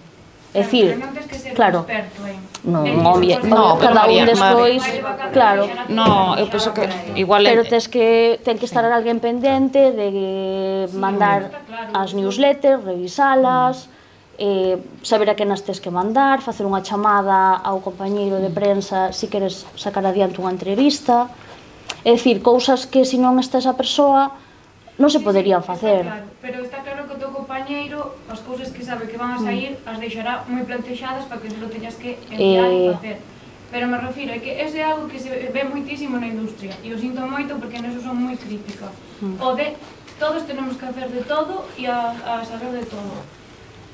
É dicir, non tens que ser claro, experto cada un despois, claro. No, eu penso que igual pero ten que estar alguén pendente de mandar as newsletters, revisalas, saber a quen as tes que mandar, facer unha chamada ao compañeiro de prensa se queres sacar adiante unha entrevista. É dicir, cousas que se non está esa persoa non se poderían facer. Pero está claro que o teu compañeiro, as cousas que sabe que van a sair, as deixará moi plantexadas para que se lo teñas que enviar e facer. Pero me refiro, é que ese é algo que se ve moitísimo na industria, e o sinto moito porque neso son moi crítica. O de todos tenemos que hacer de todo e a saber de todo.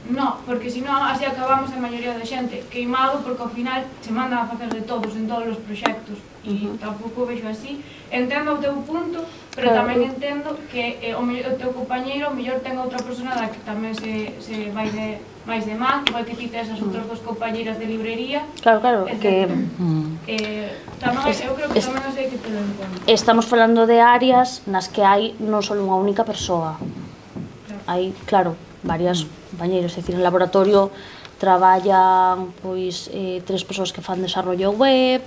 No, porque senón así acabamos a maioría de xente queimado porque ao final se mandan a facer de todos en todos os proxectos e tampouco vexo así. Entendo o teu punto, pero tamén entendo que o teu compañeiro o mellor ten outra persona da que tamén se vai máis de man, igual que ti tes as outras dos compañeiras de librería. Claro, que... Eu creo que tamén non sei que te lo encontro. Estamos falando de áreas nas que hai non só unha única persoa. Hai, claro, varias compañeiros, é dicir, en laboratorio traballan pois 3 persoas que fan desarrollo web,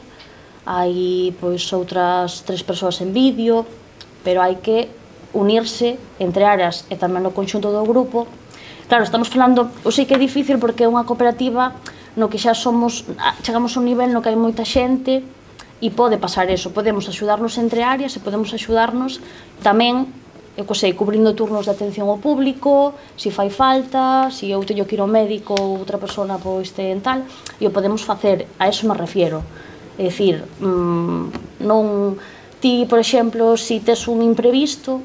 hai pois outras 3 persoas en vídeo, pero hai que unirse entre áreas e tamén no conxunto do grupo. Claro, estamos falando, eu sei que é difícil porque é unha cooperativa no que xa chegamos a un nivel no que hai moita xente e pode pasar eso, podemos axudarnos entre áreas e podemos axudarnos tamén, eu sei, cubrindo turnos de atención ao público, se fai falta, se eu teño que ir ao médico ou outra persona pois ten tal, e o podemos facer, a eso me refiero. É dicir, non ti, por exemplo, se tes un imprevisto,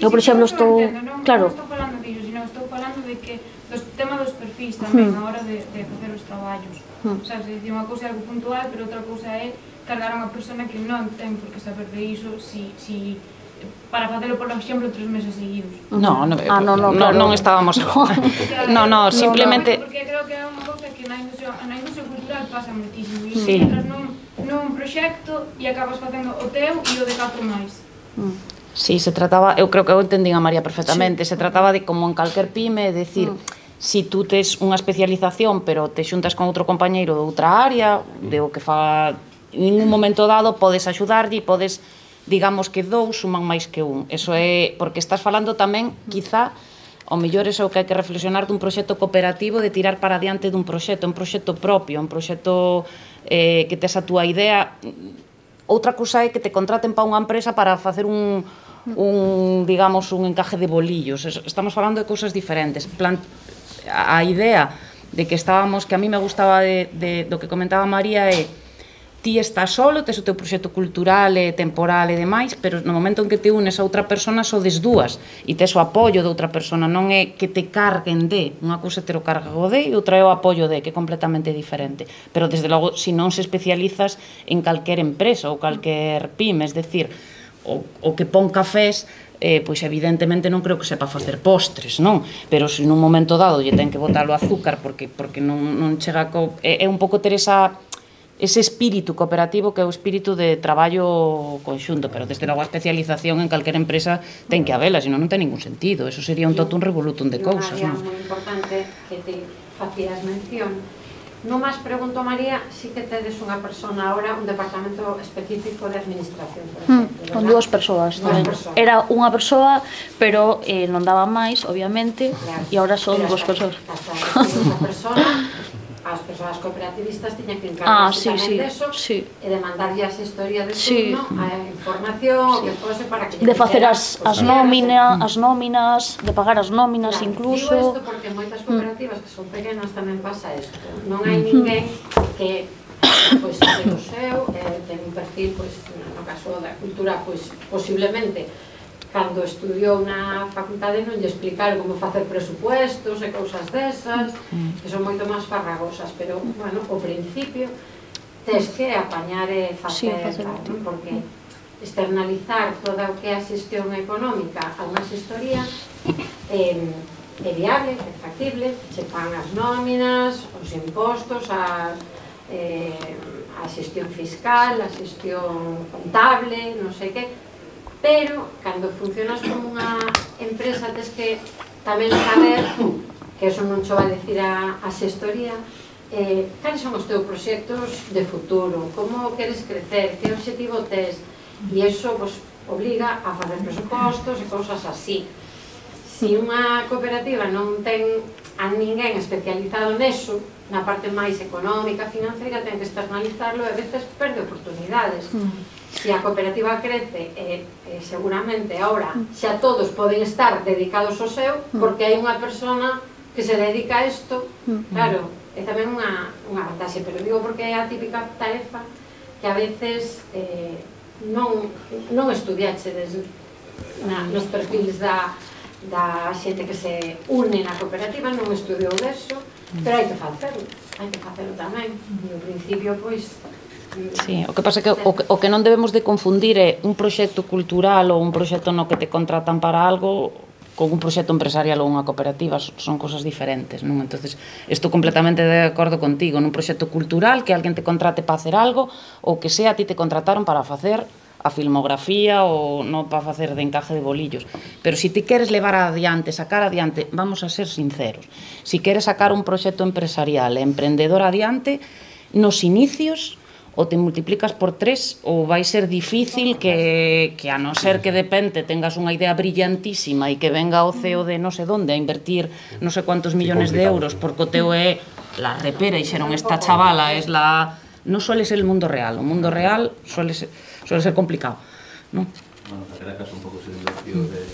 eu, por exemplo, estou... Claro. Non estou falando disso, sino estou falando de que o tema dos perfis tamén, a hora de facer os traballos. Sabes, é dicir, unha cousa é algo puntual, pero outra cousa é cargar a unha persona que non ten por que saber de iso para facelo, por exemplo, 3 meses seguidos. Non estábamos... Non, simplemente... Porque creo que é unha cousa que na industria cultural pasa moitísimo. E entras nun proxecto e acabas facendo o teu e o de 4 máis. Sí, se trataba, eu creo que eu entendín a María perfectamente, se trataba de como en calquer pyme, decir, si tú tes unha especialización, pero te xuntas con outro compañeiro de outra área, de o que fa en un momento dado, podes axudarlle e podes, digamos que 2 suman máis que 1. Eso é, porque estás falando tamén, quizá, o mellor é o que hai que reflexionar dun proxecto cooperativo, de tirar para adiante dun proxecto propio, un proxecto que tes a túa idea. Outra cousa é que te contraten para unha empresa para facer digamos, un encaje de bolillos. Estamos falando de cousas diferentes. A idea de que estábamos, que a mí me gustaba do que comentaba María é ti estás solo, tes o teu proxecto cultural e temporal e demais, pero no momento en que te unes a outra persona sodes 2 e tes o apoio de outra persona, non é que te carguen de, unha cousa te o cargo de e outra é o apoio de, que é completamente diferente. Pero desde logo, se non se especializas en calquer empresa ou calquer pyme, es decir, o que pon cafés, pois evidentemente non creo que sepa facer postres, non? Pero se nun momento dado lle ten que botar o azúcar porque non chega é un pouco ter ese espírito cooperativo que é o espírito de traballo conxunto, pero desde logo a especialización en calquer empresa ten que habela, senón non ten ningún sentido. Eso sería un totum revolutum de cousas, non? Unha área moi importante que te facías mención. Non máis pregunto, María, si que tedes unha persona ahora, un departamento específico de administración, por exemplo. Con 2 persoas. Era unha persoa, pero non daba máis, obviamente, e agora son 2 persoas. Esa persona, as persoas cooperativistas tiñan que encargarse tamén deso e de mandarlle a xestoría de turno, a información, que fose para que... De facer as nóminas, de pagar as nóminas incluso... Digo isto porque moitas cooperativas que son pequenas tamén pasa isto. Non hai ninguén que ten o seu, ten un perfil, no caso da cultura, posiblemente cando estudiou na facultade non lle explicaron como facer presupuestos e cousas desas, que son moito máis farragosas, pero, bueno, ao principio tes que apañar e facer, porque externalizar toda o que é a xestión económica a unha xestoría é viable, é factible, se fan as nóminas, os impostos, a xestión fiscal, a xestión contable, non sei que, pero, cando funcionas como unha empresa, tes que tamén saber, que eso non cho vai dicir a xestoría, cales son os teus proxectos de futuro, como queres crecer, que objetivo tes, e iso obliga a facer presupostos e cousas así. Se unha cooperativa non ten a ninguén especializado neso, na parte máis económica, financeira, ten que externalizarlo e a veces perde oportunidades. Se a cooperativa crece, seguramente ahora xa todos poden estar dedicados ao seu, porque hai unha persona que se dedica a isto, claro, é tamén unha vantaxe, pero digo porque é a típica tarefa que a veces non estudiaxedes nos perfiles da xente que se une na cooperativa, non estudiou deso, pero hai que facelo tamén. No principio, pois... Sí, o que pasa é que o que non debemos de confundir é un proxecto cultural ou un proxecto no que te contratan para algo con un proxecto empresarial ou unha cooperativa, son cosas diferentes, non? Entonces, estou completamente de acordo contigo, nun proxecto cultural que alguén te contrate para hacer algo ou que sea a ti te contrataron para facer a filmografía ou non para facer de encaje de bolillos. Pero se ti queres levar adiante, sacar adiante, vamos a ser sinceros, se queres sacar un proxecto empresarial e emprendedor adiante, nos inicios ou te multiplicas por 3 ou vai ser difícil que a non ser que de repente tengas unha idea brillantísima e que venga o CEO de non sei onde a invertir non sei cuántos millones de euros porque o teu é la repera e xeron esta chavala es la... non suele ser el mundo real, o mundo real suele ser complicado, non? Bueno, para que caso un pouco se desafío de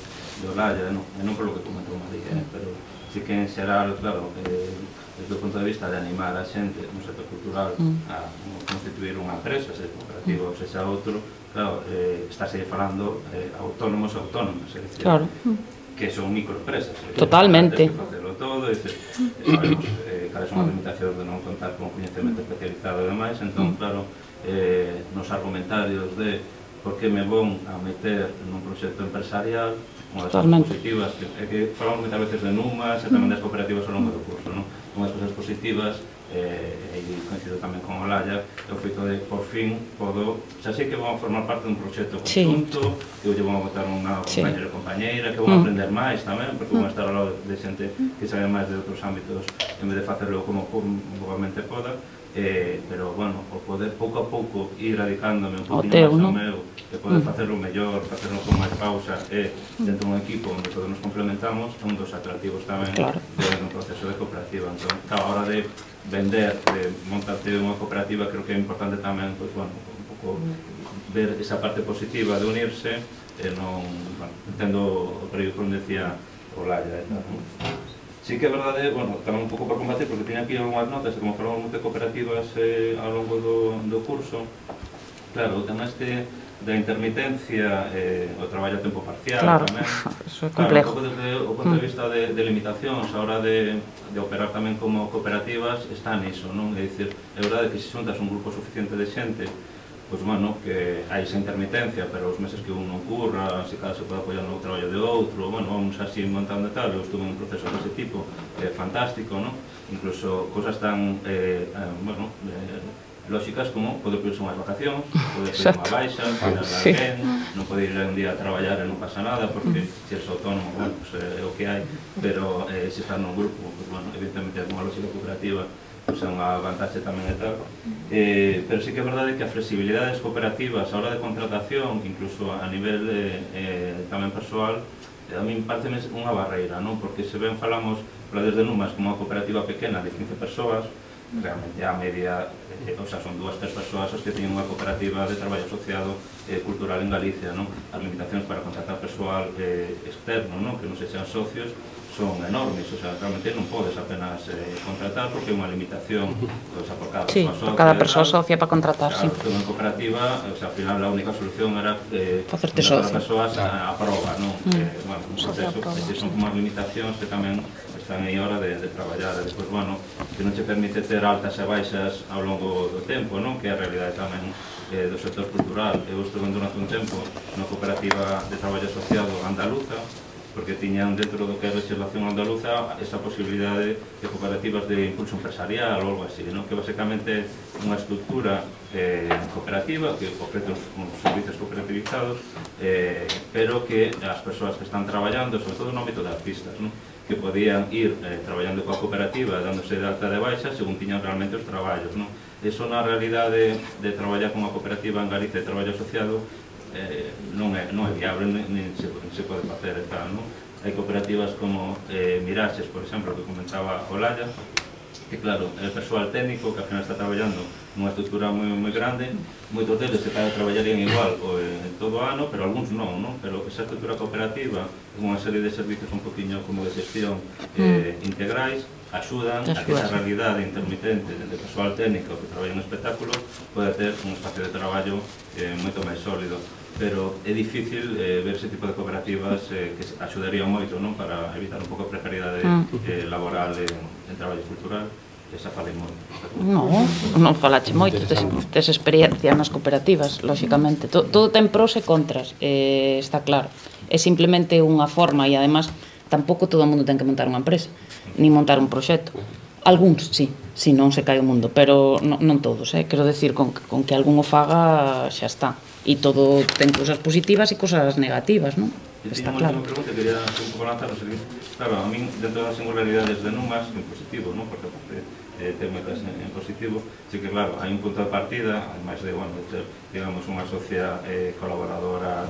Olalla, non por lo que comentou María, pero sí que en xeral, claro, desde o punto de vista de animar a xente no sector cultural a constituir unha empresa, seja cooperativa ou seja outro, claro, estáse falando autónomos e autónomas, é dicir, que son microempresas. Totalmente. Que facelo todo, sabemos cales son as limitacións de non contar con coñecemento especializado e demais, entón, claro, nos argumentarios de por que me vou a meter nun proxecto empresarial, unha das cousas positivas, que falamos moitas veces de NUMAS e tamén das cooperativas ao longo do curso, non? Unha das cousas positivas, e coincido tamén con Olalla, é o feito de, por fin, podo, xa sei que vou a formar parte dun proxecto conjunto, que eu vou a botar unha compañera ou compañeira, que vou a aprender máis tamén, porque vou a estar ao lado de xente que sabe máis de outros ámbitos, en vez de facerlo como probablemente poda, pero, bueno, o poder pouco a pouco ir radicándome un poquinho máis ao meu, e poder facerlo mellor, facerlo con máis pausa, e dentro dun equipo onde todos nos complementamos, é un dos atractivos tamén dun proceso de cooperativa. Entón, a hora de vender, de montarte unha cooperativa, creo que é importante tamén, pois, bueno, un pouco ver esa parte positiva de unirse, e non, bueno, entendo o perigo que decía Olalla e tal, non? Sí que é verdade, bueno, tamén un pouco por combatir, porque teña aquí algunhas notas, e como falamos moito de cooperativas ao longo do curso, claro, o tema da intermitencia, o traballo a tempo parcial tamén. Eso é complejo. Un pouco desde o punto de vista de limitacións, a hora de operar tamén como cooperativas, está niso, non? É dicir, é verdade que se xuntas un grupo suficiente de xente, pois, bueno, que hai esa intermitencia, pero os meses que un non curra, se cada se pode apoiar no traballo de outro, bueno, vamos así montando e tal, eu estuve en un proceso dese tipo, fantástico, non? Incluso cosas tan, bueno, lógicas como poder pedirse unhas vacacións, poder pedir unha baixa, cuidar de alguén, non poder ir un día a traballar e non pasa nada, porque se eres autónomo, bueno, pues é o que hai, pero se estás nun grupo, pues, bueno, evidentemente é unha lógica cooperativa, pois é unha vantaxe tamén e tal, pero sí que é verdade que a flexibilidade das cooperativas a hora de contratación, incluso a nivel tamén persoal, a mí parece unha barreira, non? Porque se ben falamos desde NUMAS como unha cooperativa pequena de 15 persoas, realmente a media, o sea, son 2 3 persoas os que teñen unha cooperativa de traballo asociado cultural en Galicia, non? As limitacións para contratar persoal externo, non? Que non se sean socios, son enormes, o sea, realmente non podes apenas contratar porque é unha limitación, o sea, por cada persoa socia. Por cada persoa socia para contratar, sí. Claro, unha cooperativa, o sea, al final a única solución era facerte socio. As persoas a prova, non? Bueno, un proceso, que son como as limitacións que tamén están aí a hora de traballar, e despois, bueno, que non te permite ter altas e baixas ao longo do tempo, non? Que é a realidade tamén do sector cultural. Eu estuve durante un tempo na cooperativa de traballo asociado andaluza, porque tiñan dentro do que é a legislación andaluza esa posibilidade de cooperativas de impulso empresarial ou algo así, non? Que basicamente é unha estructura cooperativa que ofrece uns servicios cooperativizados, pero que as persoas que están traballando, sobre todo no ámbito de artistas, non? Que podían ir traballando coa cooperativa, dándose de alta de baixa según tiñan realmente os traballos, non? Eso na realidade de traballar con unha cooperativa en Galicia de traballo asociado non é viable, nin se pode facer e tal, non? Hai cooperativas como Miraxes, por exemplo, que comentaba Olalla, que claro, é persoal técnico que ao final está traballando nunha estructura moi grande, moitos deles se traballarían igual en todo o ano, pero algúns non, non? Pero esa estructura cooperativa, unha serie de servicios un poquinho como de gestión integrais, axudan a que esa realidade intermitente de persoal técnico que traballa en espectáculos pode ter un espacio de traballo moito máis sólido. Pero é difícil ver ese tipo de cooperativas que axudarían moito, non? Para evitar un pouco a precariedade laboral en traballo cultural. Esa falei moito. Non falache moito, tes experiencia nas cooperativas, lóxicamente. Todo ten pros e contras, está claro. É simplemente unha forma e, además, tampouco todo o mundo ten que montar unha empresa, ni montar un proxecto. Algúns, sí, si non se cae o mundo, pero non todos, quero decir, con que algún o faga xa está. E todo ten cousas positivas e cousas negativas, non? Está claro. Unha pregunta que quería un pouco lanzar, claro, a min, dentro das singularidades de NUMAS, é positivo, non? Porque ten metas en positivo. Así que, claro, hai un punto de partida, además de, bueno, de ter, digamos, unha socia colaboradora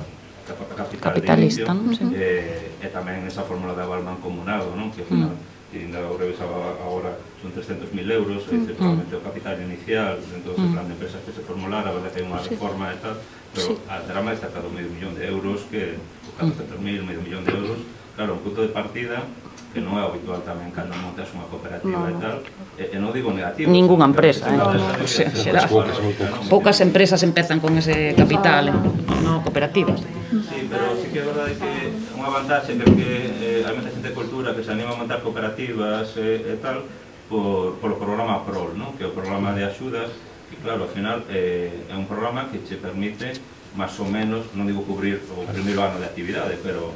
capitalista, non? E tamén esa fórmula de aval mancomunado, non? Que, ao final, ainda o revisaba agora, son 300.000 euros, probablemente o capital inicial, dentro do plan de empresas que se formulara, a verdade que hai unha reforma e tal, pero terá máis cerca do €500.000, que 400.000, €500.000, claro, un punto de partida que non é habitual tamén cando montas unha cooperativa e tal, e non digo negativo. Ninguna empresa, poucas empresas empezan con ese capital, non cooperativas. Sí, pero sí que é verdade que unha vantaxe, creo que hai moita xente de cultura que se anima a montar cooperativas e tal, polo programa PROL, que é o programa de axudas, que claro, ao final é un programa que che permite máis ou menos, non digo cubrir o primeiro ano de actividade, pero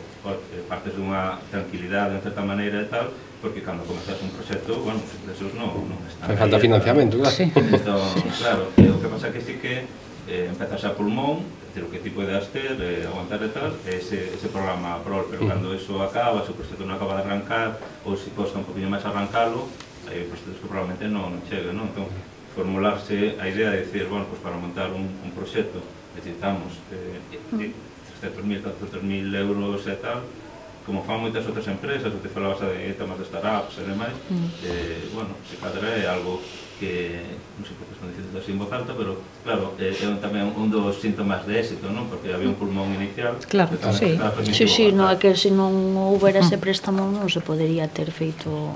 partes dunha tranquilidade, en certa maneira e tal, porque cando comezas un proxecto, bueno, os ingresos non están... Fai falta financiamento, claro. Entón, claro, o que pasa que sí que empezas a pulmón, o que ti podes ter, aguantar e tal, ese programa PROL, pero cando eso acaba, se o proxecto non acaba de arrancar, ou se costa un poquinho máis arrancalo, hai proxectos que probablemente non chegan, non? Entón, formularse a idea de decir, bueno, pues para montar un proxecto necesitamos 300.000, 400.000 euros e tal, como fan moitas outras empresas, o te falabas de temas de startups e demais, bueno, se cadra é algo que, non sei por que están dicindo así en voz alta, pero claro, é tamén un dos síntomas de éxito, non? Porque había un pulmón inicial. Claro, sí. Sí, non é que se non houbera ese préstamo non se podería ter feito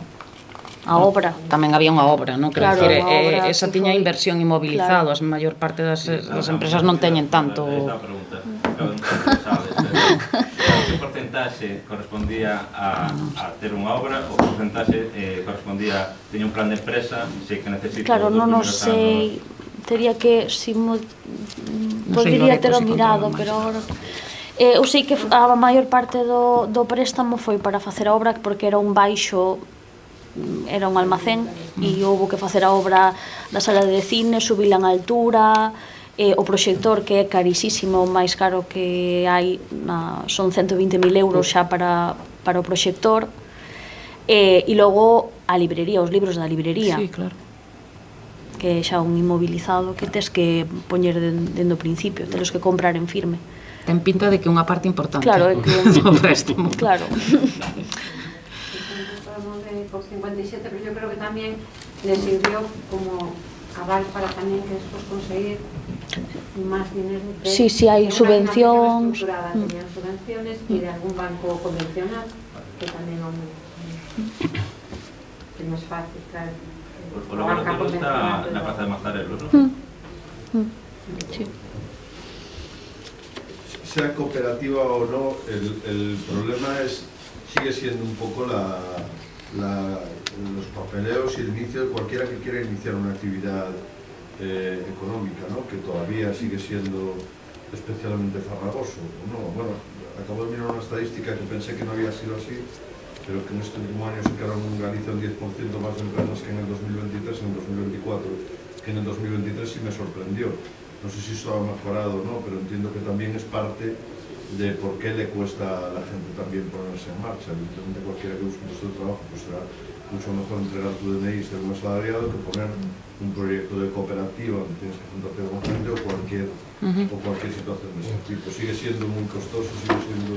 a obra. Tamén había unha obra, non? Claro, esa tiña inversión inmobilizado, a maior parte das empresas non teñen tanto... Esa pregunta, claro, non sabes, pero que porcentaxe correspondía a ter unha obra, o porcentaxe correspondía, teña un plan de empresa, sei que necesito... Claro, non o sei, tería que, podría ter o mirado, pero agora... Eu sei que a maior parte do préstamo foi para facer a obra, porque era un baixo, era un almacén e houve que facer a obra da sala de cine, subila en altura, o proxector que é carísimo, o máis caro que hai, son 120.000 euros xa para o proxector, e logo a librería, os libros da librería, que é xa un inmobilizado que tes que poñer dende o principio, telos que comprar en firme. Ten pinta de que unha parte importante do préstamo. Claro. Por 57, pero yo creo que también le sirvió como aval para también que después conseguir más dinero de hay subvencións, tenían subvenciones y de algún banco convencional que también que no es fácil, claro. O laboratorio está na Plaza de Mazzarelos, ¿no? Sí. Sea cooperativa o no, el problema sigue siendo un poco los papeleos y el inicio de cualquiera que quiera iniciar una actividad económica, ¿no? Que todavía sigue siendo especialmente farragoso, ¿no? Bueno, acabo de mirar una estadística que pensé que no había sido así, pero que en este último año se crearon en Galicia un 10% más de empresas que en el 2023, en el 2024, que en el 2023 sí me sorprendió. No sé si eso ha mejorado o no, pero entiendo que también es parte de por qué le cuesta a la gente también ponerse en marcha. Evidentemente cualquiera que busque un puesto de trabajo, pues será mucho mejor entregar tu DNI y ser un asalariado que poner un proyecto de cooperativa donde tienes que juntarte con gente o cualquier situación de ese tipo. Sigue siendo muy costoso, sigue siendo...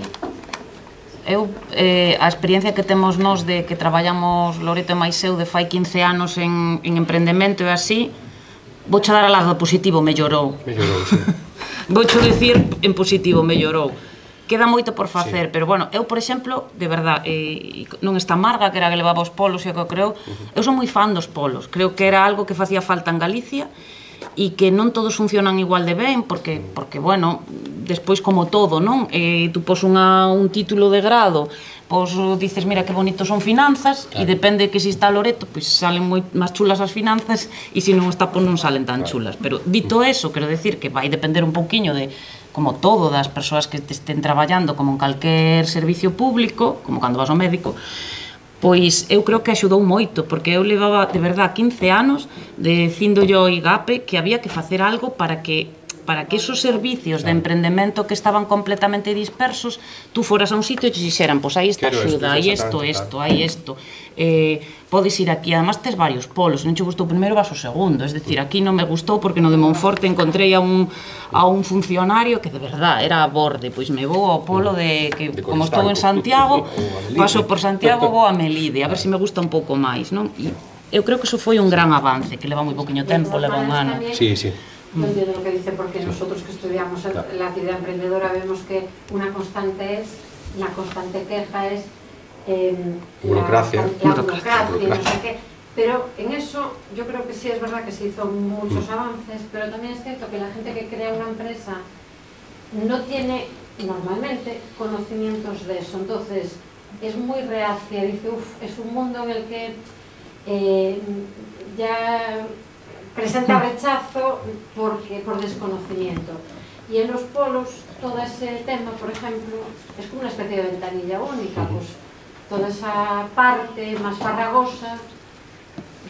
A experiencia que temos nós de que traballamos Loreto e máis eu de fai 15 anos en emprendemento e así, vouche dar a lado positivo, mellorou. Mellorou, sí. Vouche dicir en positivo, mellorou. Queda moito por facer, pero bueno, eu, por exemplo, de verdad, non está Marga, que era que levaba os polos e o que creo, eu son moi fan dos polos, creo que era algo que facía falta en Galicia e que non todos funcionan igual de ben, porque bueno, despois como todo, non? Tú pos un título de grado, pois dices, mira que bonito son finanzas, e depende que se está Loreto, pois salen moi máis chulas as finanzas, e se non está, pois non salen tan chulas. Pero dito eso, quero decir que vai depender un pouquiño de, como todo, das persoas que estén traballando como en calquer servicio público, como cando vas ao médico, pois eu creo que axudou moito, porque eu levaba, de verdad, 15 anos dicindo yo ao IGAPE que había que facer algo para que para que esos servicios de emprendemento que estaban completamente dispersos, tú foras a un sitio e te dixeran, pois aí está axuda, aí isto, aí isto, podes ir aquí, además tes varios polos, se non che gustou o primeiro vas o segundo, es decir, aquí non me gustou porque no de Monforte encontrei a un funcionario que de verdad era a borde, pois me vou ao polo de que como estou en Santiago, paso por Santiago, vou a Melide, a ver se me gusta un pouco máis, non? E eu creo que iso foi un gran avance, que leva moi poquinho tempo, leva un ano. Sí, sí. Yo entiendo lo que dice porque nosotros que estudiamos la actividad emprendedora vemos que una constante queja es burocracia, no sé qué. Pero en eso yo creo que sí es verdad que se hizo muchos avances, pero también es cierto que la gente que crea una empresa no tiene normalmente conocimientos de eso, entonces es muy reacia, dice, es un mundo en el que ya presenta rechazo por desconocimiento. Y en los polos, todo ese tema, por ejemplo, es como una especie de ventanilla única, pues toda esa parte más farragosa,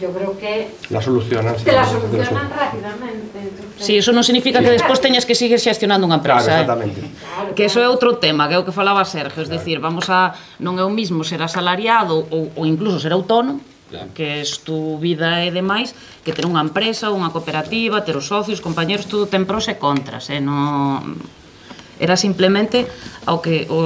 yo creo que la solucionan rápidamente. Entonces... Sí, eso non significa que despois teñas que seguir xestionando unha empresa. Claro, exactamente. Que eso é outro tema, que é o que falaba Sergio, es decir, non é o mismo ser asalariado ou incluso ser autónomo, que é tu vida e demais, que ter unha empresa, unha cooperativa, ter os socios, compañeros, todo ten pros e contras, era simplemente o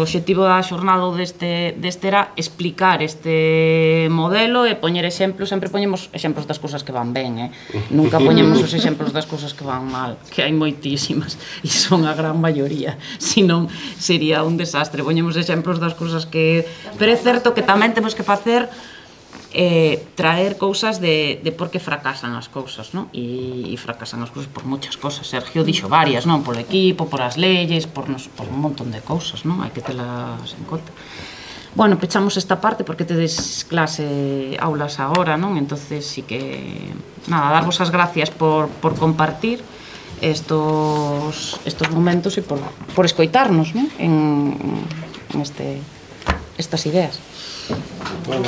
obxectivo da xornada deste era explicar este modelo e poñer exemplos, sempre poñemos exemplos das cousas que van ben, nunca poñemos os exemplos das cousas que van mal, que hai moitísimas e son a gran maioría, senón sería un desastre, poñemos exemplos das cousas que... Pero é certo que tamén temos que facer traer cousas de por que fracasan as cousas, non? E fracasan as cousas por moitas cousas. Sergio dixo varias, non? Por equipo, por as leyes, por un montón de cousas, non? Hai que telas en conta. Bueno, pechamos esta parte porque tedes aulas agora, non? Entonces, sí que... Nada, darvos as gracias por compartir estos momentos e por escoitarnos, non? En estas ideas. Bueno,